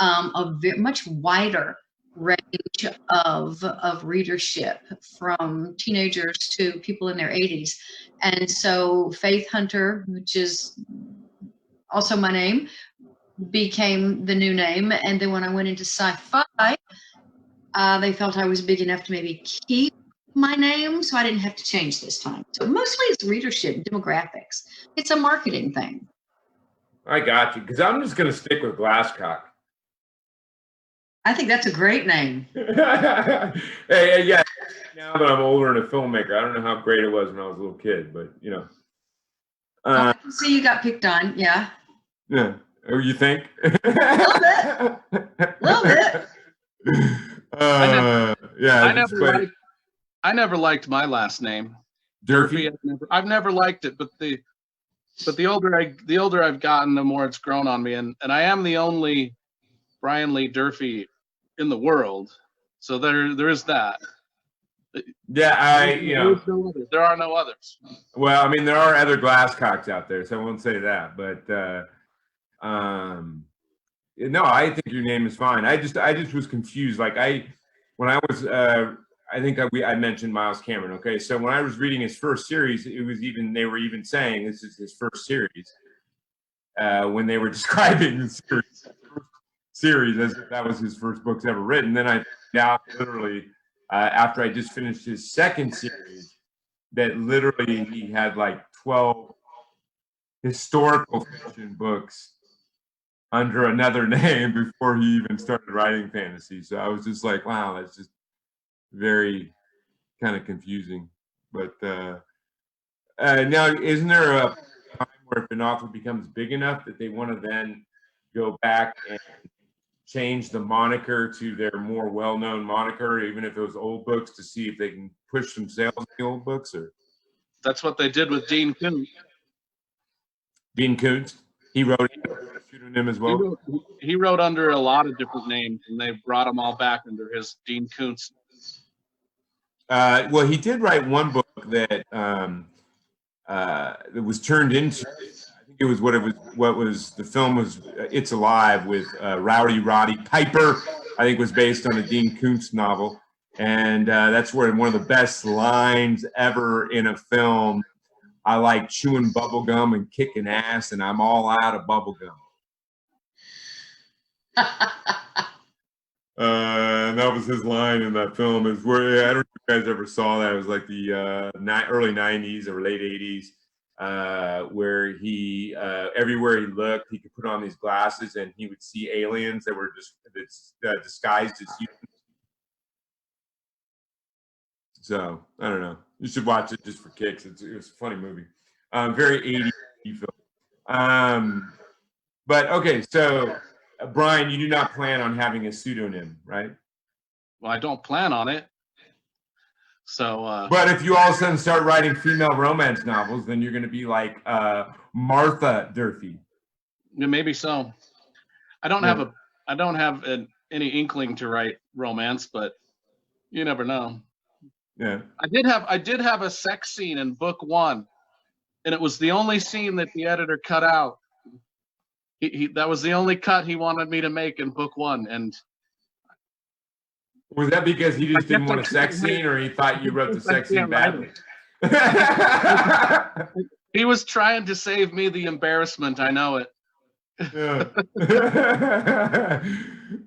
a much wider range of readership, from teenagers to people in their 80s. And so Faith Hunter, which is also my name, became the new name. And then when I went into sci-fi, they felt I was big enough to maybe keep my name, so I didn't have to change this time. So mostly it's readership, demographics. It's a marketing thing. I got you, because I'm just going to stick with Glasscock. I think that's a great name. hey, yeah. Now that I'm older and a filmmaker, I don't know how great it was when I was a little kid, but you know. I can see you got picked on, yeah. Yeah. Oh, you think? A little bit. Yeah. I never liked my last name. Durfee. I've never liked it, but the older I've gotten, the more it's grown on me, and I am the only Brian Lee Durfee in the world, so there is that. Yeah, there are no others. Well, I mean, there are other Glasscocks out there, so I won't say that. But no, I think your name is fine. I just was confused. Like when I was, I think I mentioned Miles Cameron. Okay, so when I was reading his first series, they were even saying this is his first series when they were describing the series as if that was his first books ever written. Then I now literally after I just finished his second series, that literally he had like 12 historical fiction books under another name before he even started writing fantasy. So I was just like, wow, that's just very kind of confusing. But now, isn't there a time where if an author becomes big enough that they want to then go back and change the moniker to their more well-known moniker, even if it was old books, to see if they can push some sales in the old books? Or That's what they did with Dean Koontz. Dean Koontz, he wrote a pseudonym as well. He wrote under a lot of different names, and they brought them all back under his Dean Koontz. Well, he did write one book that it was turned into. I think it was what was the film was. It's Alive with Rowdy Roddy Piper. I think was based on a Dean Koontz novel, and that's where one of the best lines ever in a film. I like chewing bubble gum and kicking ass, and I'm all out of bubble gum. And that was his line in that film. Is where I don't know if you guys ever saw that. It was like the early '90s or late '80s, where he everywhere he looked, he could put on these glasses and he would see aliens that were just disguised as humans. So I don't know. You should watch it just for kicks. It was a funny movie. Very 80s film. But okay, so Brian, you do not plan on having a pseudonym, right? Well, I don't plan on it. So. But if you all of a sudden start writing female romance novels, then you're going to be like Martha Durfee. Yeah, maybe so. I don't have any inkling to write romance, but you never know. Yeah. I did have a sex scene in book 1, and it was the only scene that the editor cut out. That was the only cut he wanted me to make in book 1, and was that because he just didn't want a sex scene, or he thought you wrote the sex scene badly? He was trying to save me the embarrassment. I know it. Yeah.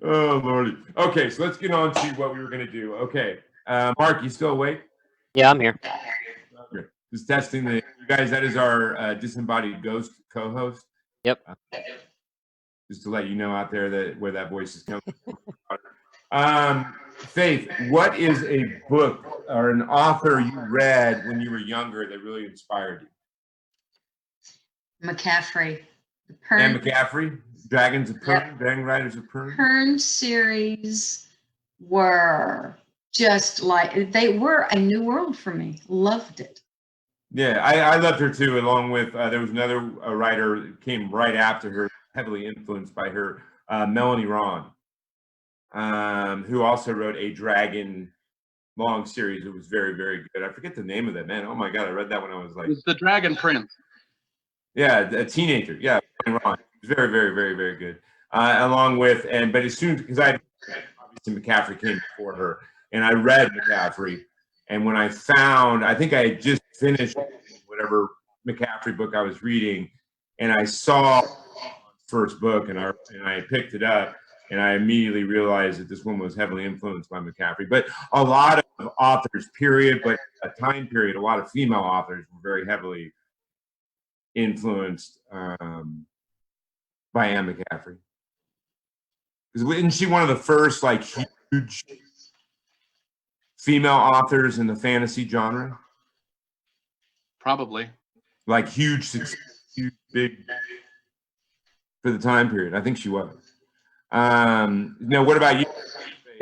Oh Lordy. Okay, so let's get on to what we were going to do. Okay. Mark, you still awake? Yeah, I'm here. Okay. Just testing you guys. That is our disembodied ghost co-host. Yep. Just to let you know out there where that voice is coming from. Faith, what is a book or an author you read when you were younger that really inspired you? McCaffrey. And McCaffrey, Dragons of Pern, yep. Dragon Riders of Pern. Pern series were just like, they were a new world for me. Loved it. Yeah, I loved her too, along with, there was another writer who came right after her, heavily influenced by her, Melanie Ron, who also wrote a Dragon long series. It was very, very good. I forget the name of that, man. Oh my God, I read that when I was like... It's The Dragon Prince. Yeah, a teenager. Yeah, Ron. It was very, very, very, very good. Along with, but as soon as, because obviously McCaffrey came before her, and I read McCaffrey, and when I think I had just finished whatever McCaffrey book I was reading, and I saw first book, and I picked it up, and I immediately realized that this woman was heavily influenced by McCaffrey. But a lot of authors, period, but a time period, a lot of female authors were very heavily influenced by Anne McCaffrey. Because isn't she one of the first like huge female authors in the fantasy genre? Probably. Like huge success, huge big for the time period. I think she was. Now, what about you?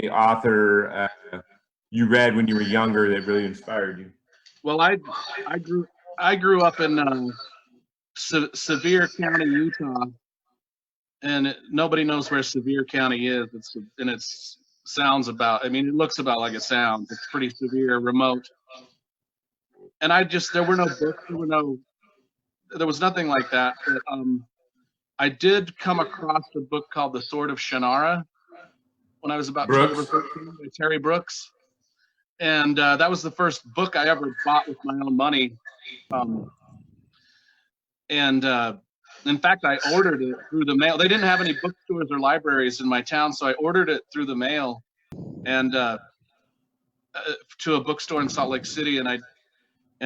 An author you read when you were younger that really inspired you? Well, I grew up in Sevier County, Utah, and nobody knows where Sevier County is. It sounds about. I mean, it looks about like it sounds. It's pretty severe, remote. And there were no books. There was nothing like that. But, I did come across a book called The Sword of Shannara when I was about 12 or 13 by Terry Brooks. And that was the first book I ever bought with my own money. In fact, I ordered it through the mail. They didn't have any bookstores or libraries in my town, so I ordered it through the mail and to a bookstore in Salt Lake City. And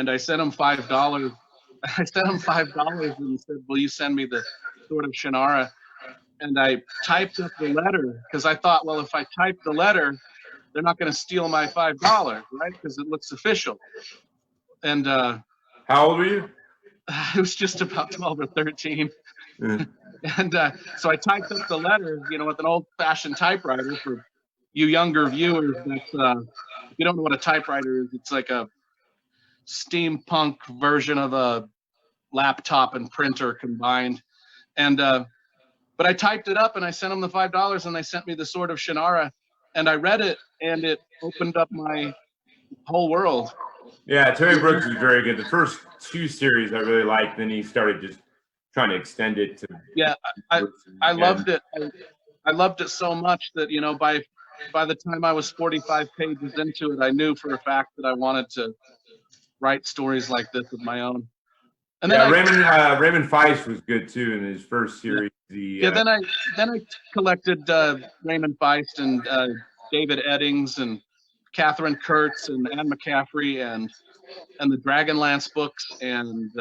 I sent him $5. I sent him $5 and he said, "Will you send me the Sword of Shannara?" And I typed up the letter because I thought, well, if I type the letter, they're not going to steal my $5, right? Because it looks official. And How old were you? it was just about 12 or 13. Yeah. And so I typed up the letter, with an old-fashioned typewriter. For you younger viewers, that's if you don't know what a typewriter is, it's like a steampunk version of a laptop and printer combined. And but I typed it up and I sent them the $5, and they sent me the Sword of Shannara, and I read it, and it opened up my whole world. Yeah, Terry Brooks is very good. The first 2 series I really liked. Then he started just trying to extend it to. Yeah, I loved it. I loved it so much that by the time I was 45 pages into it, I knew for a fact that I wanted to write stories like this of my own. And yeah, then Raymond Feist was good too in his first series. Then I collected Raymond Feist and David Eddings and Catherine Kurtz and Anne McCaffrey and the Dragonlance books, and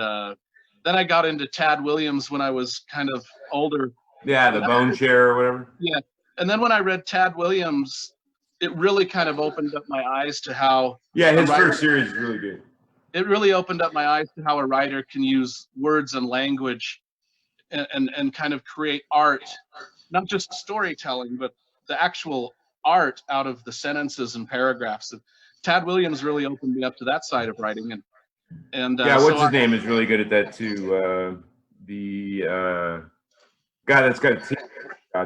then I got into Tad Williams when I was kind of older. Yeah, the Bone Chair or whatever. Yeah, and then when I read Tad Williams, it really kind of opened up my eyes to how. Yeah, his first series is really good. It really opened up my eyes to how a writer can use words and language and kind of create art, not just storytelling, but the actual art out of the sentences and paragraphs. Tad Williams really opened me up to that side of writing, and yeah, what's his name is really good at that too. The guy that's got a team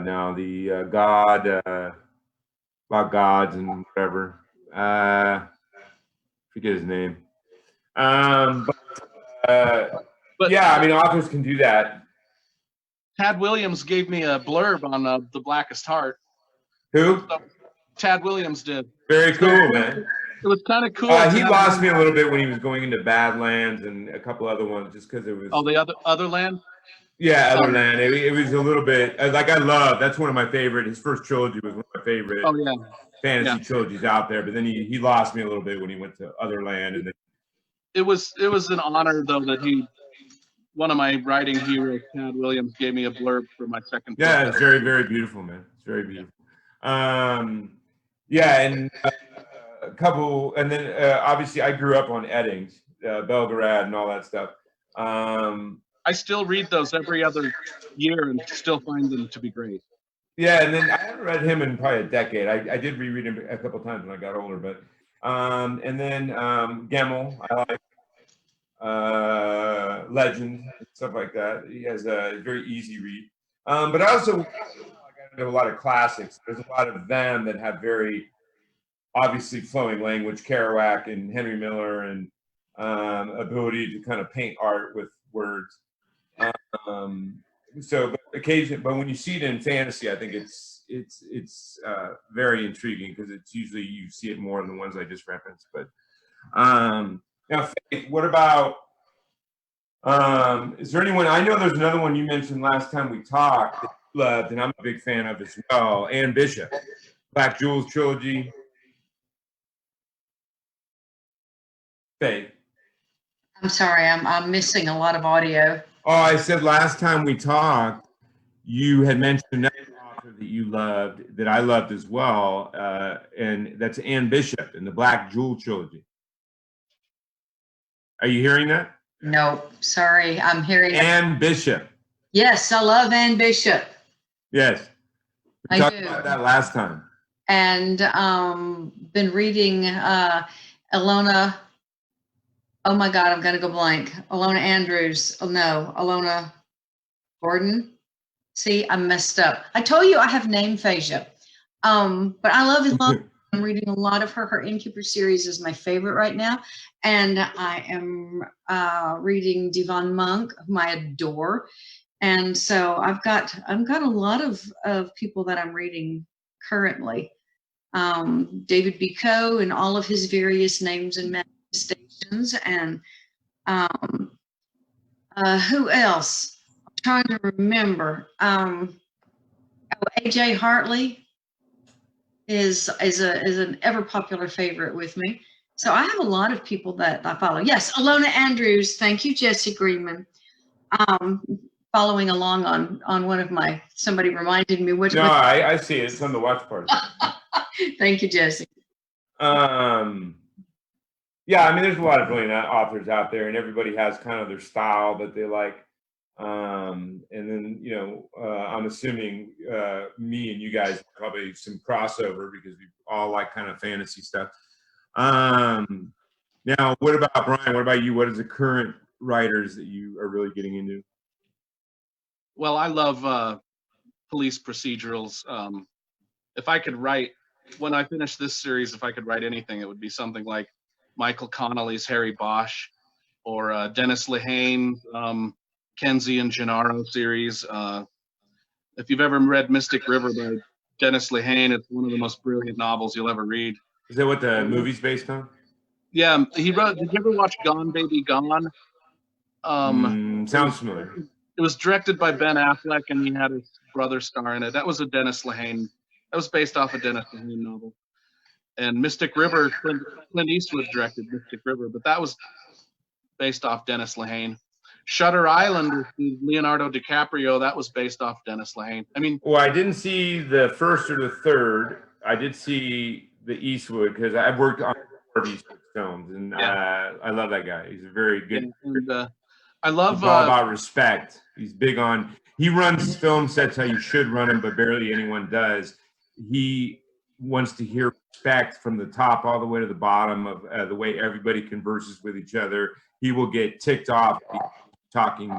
now, the God about gods and whatever. Forget his name. But yeah, I mean, authors can do that. Tad Williams gave me a blurb on The Blackest Heart. Who? So, Tad Williams did. Very cool, man. It was kind of cool. He lost me a little bit when he was going into Badlands and a couple other ones, just because it was. Oh, the other land. Yeah, Otherland. It was a little bit like I love. That's one of my favorite. His first trilogy was one of my favorite. Oh yeah. Fantasy trilogies out there, but then he lost me a little bit when he went to Otherland, and then. It was an honor though that one of my writing heroes, Tad Williams, gave me a blurb for my second book. Yeah, it's very, very beautiful, man. It's very beautiful. Yeah, and a couple, and then obviously I grew up on Eddings, Belgorod, and all that stuff. I still read those every other year and still find them to be great. Yeah, and then I haven't read him in probably a decade. I did reread him a couple times when I got older, but and then Gemmel, I like. Legend, stuff like that. He has a very easy read. But I also got into a lot of classics. There's a lot of them that have very obviously flowing language. Kerouac and Henry Miller, and ability to kind of paint art with words. But when you see it in fantasy, I think it's very intriguing because it's usually you see it more in the ones I just referenced. But now, Faith, what about, is there anyone, I know there's another one you mentioned last time we talked that you loved, and I'm a big fan of as well, Anne Bishop, Black Jewels trilogy. Faith. I'm sorry, I'm missing a lot of audio. Oh, I said last time we talked, you had mentioned another author that you loved, that I loved as well, and that's Anne Bishop in the Black Jewel trilogy. Are you hearing that? No, sorry, I'm hearing Anne Bishop. Yes, I love Anne Bishop. Yes. We I talked do. about that last time. And been reading Ilona. Oh my God, I'm gonna go blank. Ilona Andrews. Oh no, Ilona Gordon. See, I messed up. I told you I have name aphasia. But I love Ilona. I'm reading a lot of her. Her Innkeeper series is my favorite right now. And I am reading Devon Monk, whom I adore. And so I've got a lot of people that I'm reading currently. David B. Coe and all of his various names and manifestations. And who else? I'm trying to remember. A.J. Hartley is an ever popular favorite with me. So I have a lot of people that I follow. Yes, Ilona Andrews. Thank you, Jesse Greenman. Following along on one of my, somebody reminded me which. No, I see it. It's on the watch party. Thank you, Jesse. Yeah, I mean, there's a lot of brilliant authors out there, and everybody has kind of their style that they like. And then, I'm assuming me and you guys probably some crossover because we all like kind of fantasy stuff. Now, what about Brian? What about you? What is the current writers that you are really getting into? Well, I love police procedurals. If I could write, when I finish this series, if I could write anything, it would be something like Michael Connelly's Harry Bosch, or Dennis Lehane's Kenzie and Gennaro series. If you've ever read Mystic River by Dennis Lehane, it's one of the most brilliant novels you'll ever read. Is that what the movie's based on? Yeah, he wrote. Did you ever watch Gone Baby Gone? Sounds familiar. It was directed by Ben Affleck, and he had his brother star in it. That was a Dennis Lehane. That was based off a Dennis Lehane novel. And Mystic River, Clint Eastwood directed Mystic River, but that was based off Dennis Lehane. Shutter Island with Leonardo DiCaprio, that was based off Dennis Lehane. I mean, well, I didn't see the first or the third. I did see the Eastwood because I've worked on Eastwood films, and I love that guy. He's a very good. Yeah, and I love. He's all about respect. He's big on. He runs film sets how you should run them, but barely anyone does. He wants to hear respect from the top all the way to the bottom of the way everybody converses with each other. He will get ticked off talking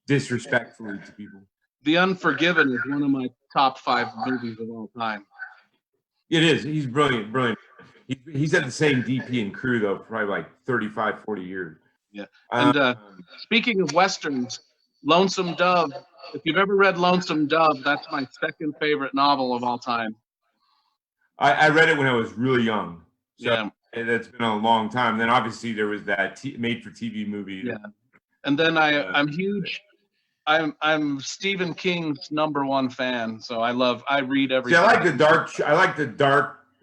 disrespectfully to people. The Unforgiven is one of my top 5 movies of all time. It is. He's brilliant, brilliant. He's had the same DP and crew, though, for probably like 35, 40 years. Yeah. And speaking of Westerns, Lonesome Dove, if you've ever read Lonesome Dove, that's my second favorite novel of all time. I read it when I was really young. So yeah. That's been a long time. Then obviously there was that made-for-TV movie. Yeah. And then I'm huge. I'm Stephen King's #1 fan, so I read everything. See, I like the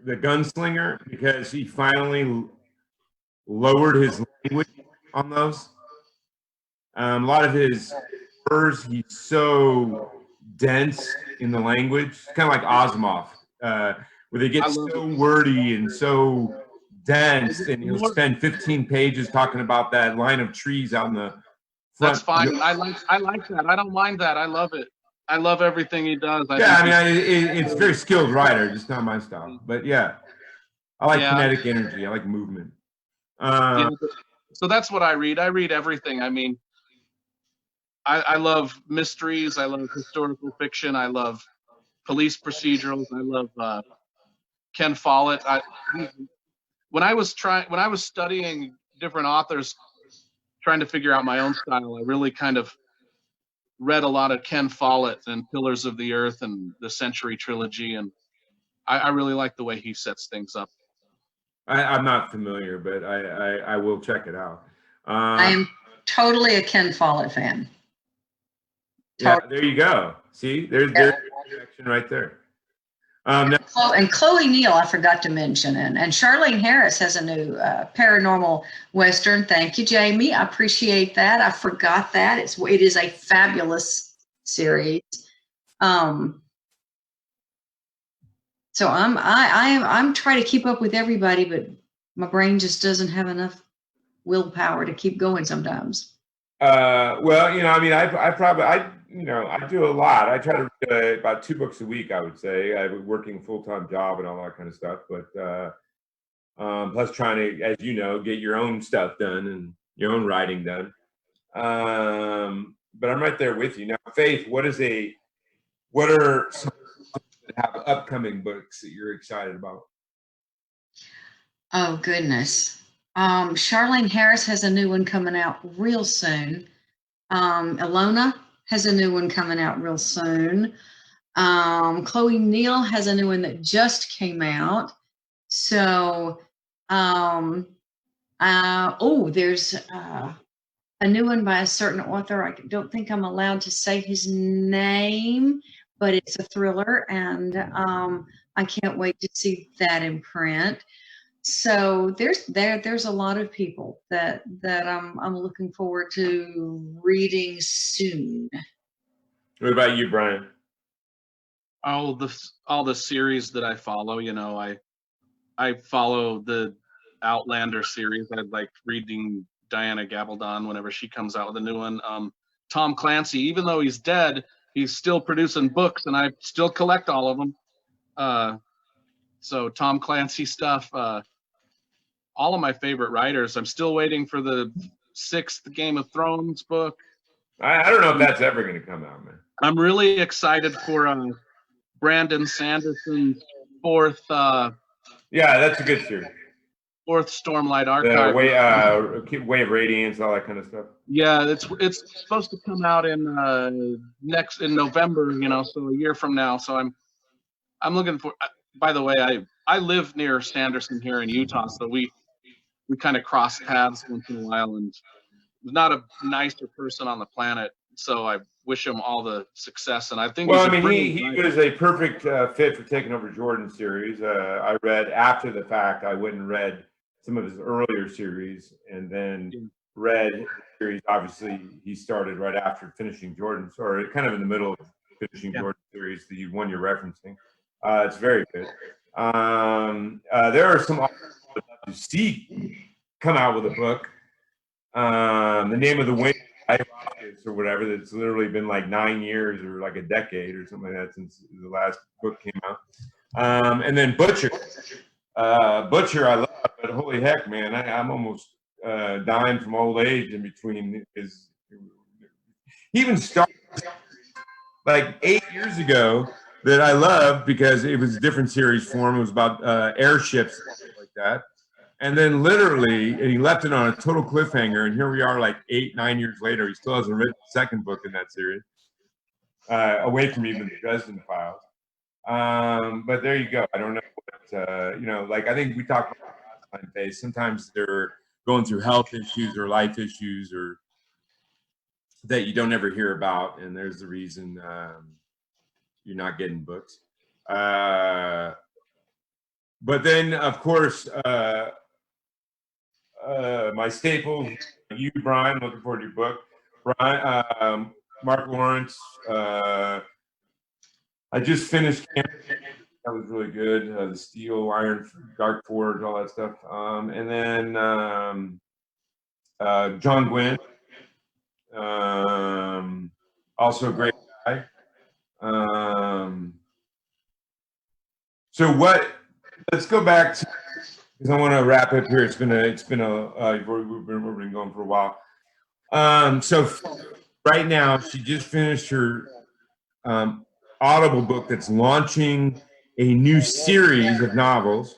Gunslinger because he finally lowered his language on those. A lot of his words, he's so dense in the language, kind of like Asimov, where they get so wordy and so dense, and he'll spend 15 pages talking about that line of trees out in the front. That's fine. I like that. I don't mind that. I love it. I love everything he does. It's a very skilled writer, just not my style. But yeah, I like kinetic energy. I like movement. So that's what I read. I read everything. I mean, I love mysteries. I love historical fiction. I love police procedurals. I love Ken Follett. When I was studying different authors, trying to figure out my own style, I really kind of read a lot of Ken Follett and Pillars of the Earth and the Century Trilogy, and I really like the way he sets things up. I'm not familiar, but I will check it out. I am totally a Ken Follett fan. Yeah, there you go. See, there's a connection right there. And Chloe Neal, I forgot to mention, and Charlene Harris has a new paranormal Western. Thank you, Jamie. I appreciate that. I forgot that. It is a fabulous series. So I'm trying to keep up with everybody, but my brain just doesn't have enough willpower to keep going sometimes. Well, I mean, I do a lot. I try to read about 2 books a week, I would say. I have a working full-time job and all that kind of stuff. But plus trying to, as you know, get your own stuff done and your own writing done. But I'm right there with you. Now, Faith, what are some that have upcoming books that you're excited about? Oh, goodness. Charlene Harris has a new one coming out real soon. Ilona has a new one coming out real soon. Chloe Neal has a new one that just came out. So, there's a new one by a certain author. I don't think I'm allowed to say his name, but it's a thriller, and I can't wait to see that in print. So there's a lot of people that I'm looking forward to reading soon. What about you, Brian? All the series that I follow, I follow the Outlander series. I like reading Diana Gabaldon whenever she comes out with a new one. Tom Clancy, even though he's dead, he's still producing books, and I still collect all of them. So Tom Clancy stuff. All of my favorite writers. I'm still waiting for the 6th Game of Thrones book. I don't know if that's ever going to come out, man. I'm really excited for Brandon Sanderson's fourth Yeah, that's a good series. Stormlight The Archive. Way of Radiance, all that kind of stuff. Yeah, it's supposed to come out in November, so a year from now. So I'm looking for. By the way, I live near Sanderson here in Utah, so we kind of cross paths once in a while, and not a nicer person on the planet. So I wish him all the success, and I think. Well, I mean, he was a perfect fit for taking over Jordan's series. I read after the fact. I went and read some of his earlier series, and then read the series. Obviously, he started right after finishing Jordan's, or kind of in the middle of finishing Jordan's series, the one you're referencing. It's very good. There are some authors I'd love to see come out with a book. The Name of the Wind or whatever, that's literally been like 9 years or like a decade or something like that since the last book came out. And then Butcher. Butcher I love, but holy heck, man, I'm almost dying from old age in between his. He even started like 8 years ago that I loved because it was a different series form. It was about airships and stuff like that. And then literally, and he left it on a total cliffhanger. And here we are like 8, 9 years later. He still hasn't written the second book in that series, away from even the Dresden Files. But there you go. I don't know what, like I think we talked about last time, Faye. Sometimes they're going through health issues or life issues or that you don't ever hear about. And there's the reason you're not getting books. But then, of course, my staples, you, Brian, looking forward to your book. Brian, Mark Lawrence, I just finished Camp. That was really good. The Steel, Iron, Dark Forge, all that stuff. And then John Gwynn, also a great guy. So let's go back to, because I want to wrap up here. We've been going for a while. So right now, she just finished her Audible book that's launching a new series of novels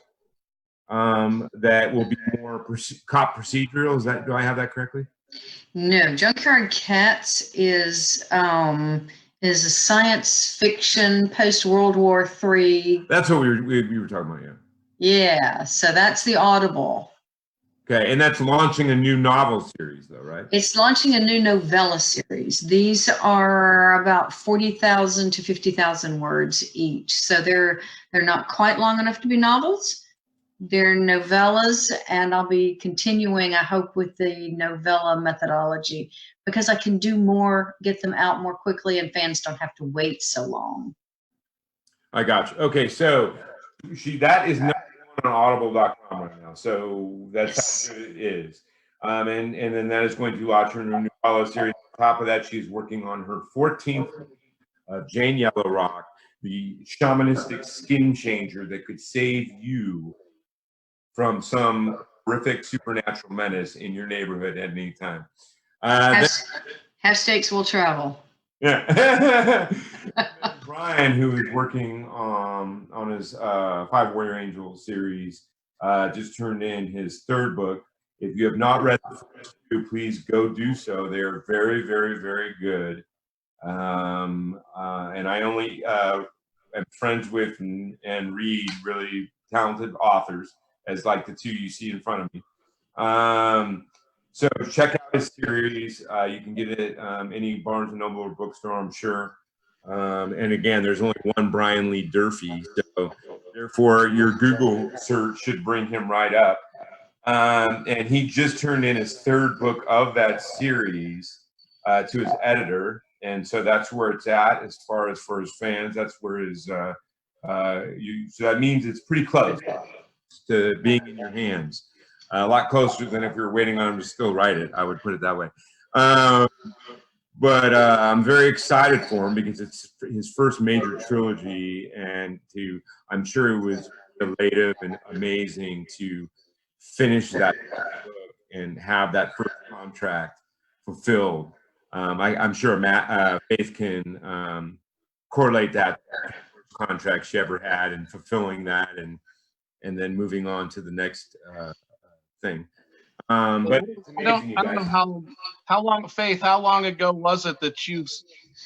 that will be more cop procedural. Do I have that correctly? No, Junkyard Cats is a science fiction post World War III. That's what we were talking about, yeah. Yeah, so that's the Audible. Okay, and that's launching a new novel series, though, right? It's launching a new novella series. These are about 40,000 to 50,000 words each. So they're not quite long enough to be novels. They're novellas, and I'll be continuing, I hope, with the novella methodology because I can do more, get them out more quickly, and fans don't have to wait so long. I got you. Okay, so that is not on audible.com right now. So that's how good it is. And then that is going to launch her new novella series. On top of that, she's working on her 14th Jane Yellow Rock, the shamanistic skin changer that could save you from some horrific supernatural menace in your neighborhood at any time. Have stakes will travel. Yeah. Brian, who is working on his 5 Warrior Angels series, just turned in his 3rd book. If you have not read the first 2, please go do so. They are very, very, very good. And I only am friends with and read really talented authors, as like the 2 you see in front of me. So check out his series. You can get it any Barnes & Noble or bookstore, I'm sure. And again, there's only one Brian Lee Durfee, so therefore your Google search should bring him right up. And he just turned in his 3rd book of that series to his editor, and so that's where it's at as far as for his fans. That's where his so that means it's pretty close. to being in your hands. A lot closer than if we were waiting on him to still write it. I would put it that way. But I'm very excited for him because it's his first major trilogy, and I'm sure it was elative and amazing to finish that book and have that first contract fulfilled. I'm sure Faith can correlate that contract she ever had and fulfilling that, and then moving on to the next thing. But it's amazing, I don't know how long, Faith, how long ago was it that you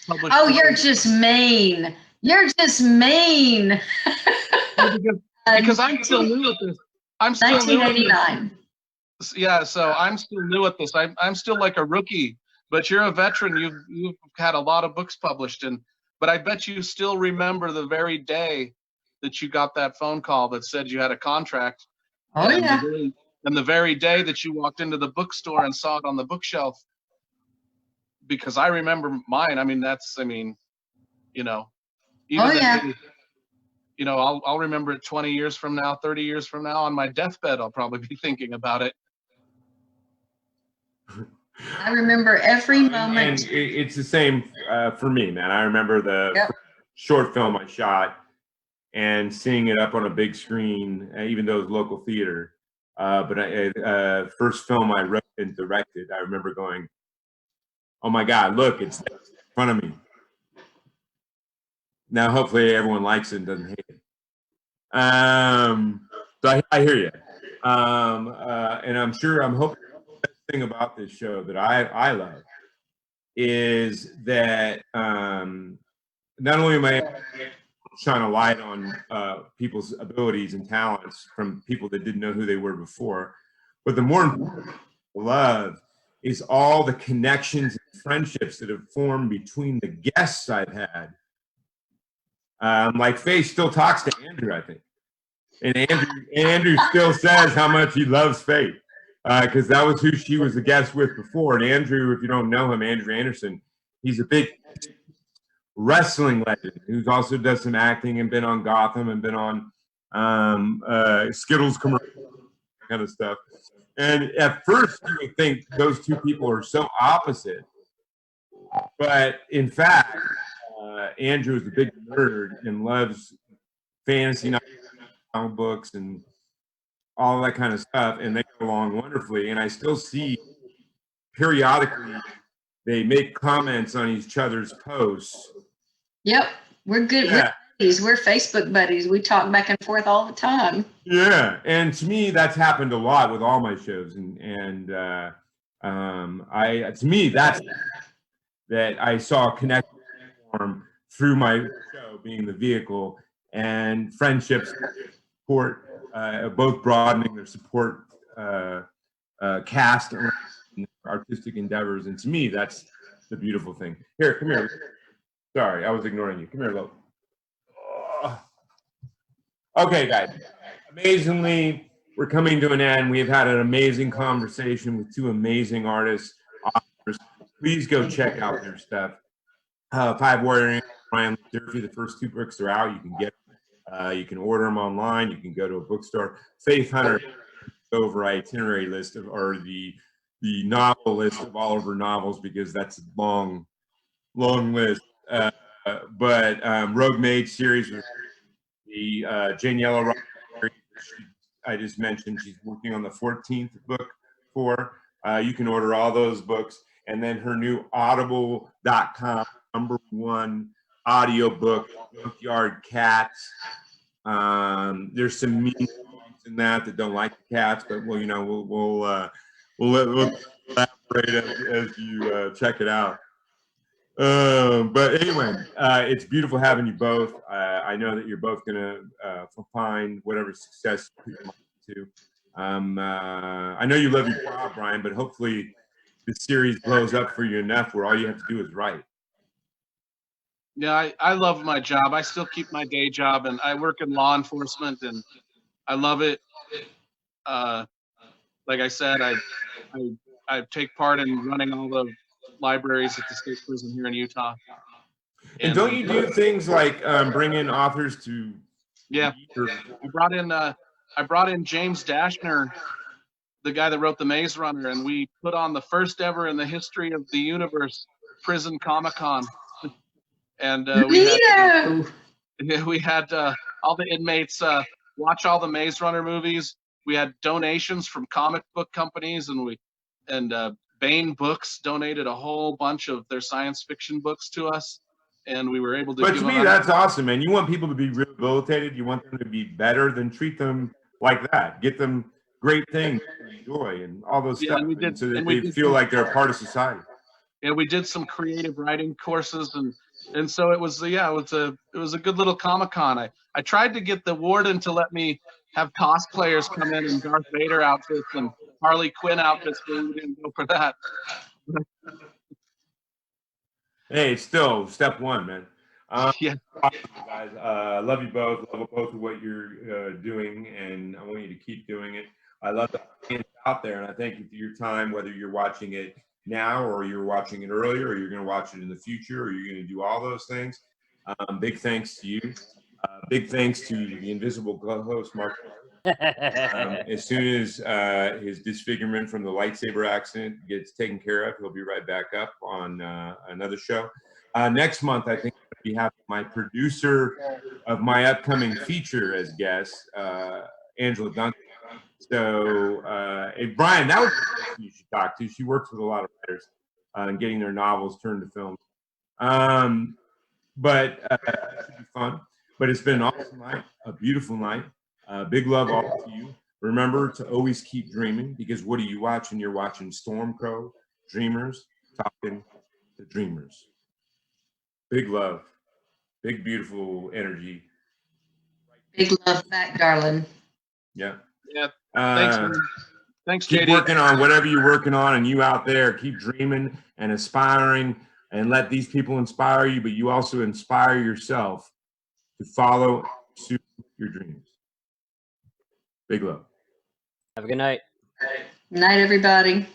published? Oh, you're just mean. You're just mean. Because I'm still new at this. I'm still 1989. Yeah, so I'm still new at this. I'm still like a rookie, but you're a veteran. You've had a lot of books published, but I bet you still remember the very day that you got that phone call that said you had a contract. Oh, yeah. And the very day that you walked into the bookstore and saw it on the bookshelf, because I remember mine. I mean, you know, even Oh, yeah. day, you know, I'll remember it 20 years from now, 30 years from now on my deathbed. I'll probably be thinking about it. I remember every moment. And it's the same for me, man. I remember the short film I shot and seeing it up on a big screen, even though it was local theater. But first film I wrote and directed, I remember going, "Oh my God, look, it's in front of me." Now, hopefully, everyone likes it and doesn't hate it. So I hear you, and I'm hoping the best thing about this show that I love is that not only am I shine a light on people's abilities and talents from people that didn't know who they were before, but the more important thing I love is all the connections and friendships that have formed between the guests I've had. Like Faith still talks to Andrew, I think, and Andrew still says how much he loves Faith because that was who she was a guest with before. And Andrew, if you don't know him, Andrew Anderson, he's a big wrestling legend who's also does some acting and been on Gotham and been on Skittles commercials, kind of stuff. And at first you would think those two people are so opposite, but in fact Andrew is a big nerd and loves fantasy comic books and all that kind of stuff, and they get along wonderfully. And I still see periodically they make comments on each other's posts. Yep, we're good. Yeah. We're buddies. We're Facebook buddies. We talk back and forth all the time. Yeah, and to me, that's happened a lot with all my shows, and to me, that's that I saw a connection form through my show being the vehicle, and friendships, support, both broadening their support cast around artistic endeavors, and to me, that's the beautiful thing. Here, come here. Sorry, I was ignoring you. Come here, Lo. Okay, guys. Amazingly, we're coming to an end. We have had an amazing conversation with two amazing artists, authors. Please go check out their stuff. Five Warrior, Ryan Durfee. The first two books are out. You can get them. You can order them online. You can go to a bookstore. Faith Hunter, over itinerary list or the novel list of all of her novels because that's a long list. But Rogue Maid series with the Jane Yellow Rock series I just mentioned, she's working on the 14th book for. You can order all those books, and then her new audible.com #1 audiobook, Junkyard Cats. There's some mean dogs in that don't like the cats, but we'll elaborate as you check it out. But anyway, it's beautiful having you both. I know that you're both gonna find whatever success you want to. I know you love your job, Brian, but hopefully the series blows up for you enough where all you have to do is write. Yeah, I love my job. I still keep my day job, and I work in law enforcement, and I love it. Like I said, I take part in running all the libraries at the state prison here in Utah. And don't you do things like bring in authors to? Yeah, I brought in I brought in James Dashner, the guy that wrote The Maze Runner, and we put on the first ever in the history of the universe prison Comic-Con. And we had all the inmates watch all the Maze Runner movies. We had donations from comic book companies, and Baen Books donated a whole bunch of their science fiction books to us, and we were able to. But give to me, them that's awesome, man. You want people to be rehabilitated. You want them to be better. Then treat them like that. Get them great things to enjoy and all those stuff, and so that they feel like they're a part of society. And we did some creative writing courses, and so it was it was a good little Comic-Con. I tried to get the warden to let me have cosplayers come in Darth Vader outfits and Harley Quinn outfits, but we didn't go for that. Hey, it's still step one, man. Yeah. Guys, love you both. Love both of what you're doing, and I want you to keep doing it. I love the audience out there, and I thank you for your time, whether you're watching it now or you're watching it earlier or you're going to watch it in the future or you're going to do all those things. Big thanks to you. Big thanks to the invisible host, Mark. As soon as his disfigurement from the lightsaber accident gets taken care of, he'll be right back up on another show. Next month, I think I'll be having my producer of my upcoming feature as guest, Angela Duncan. So, Brian, that was the person you should talk to. She works with a lot of writers and getting their novels turned to films. But it should be fun. But it's been an awesome night, a beautiful night. Big love all to you. Remember to always keep dreaming, because what are you watching? You're watching StormCrow, Dreamers, talking to dreamers. Big love, big beautiful energy. Big love back, darling. Yeah. Yeah. Thanks. Thanks, keep JD. working on whatever you're working on, and you out there keep dreaming and aspiring, and let these people inspire you, but you also inspire yourself to follow and pursue your dreams. Big love. Have a good night. Night, everybody.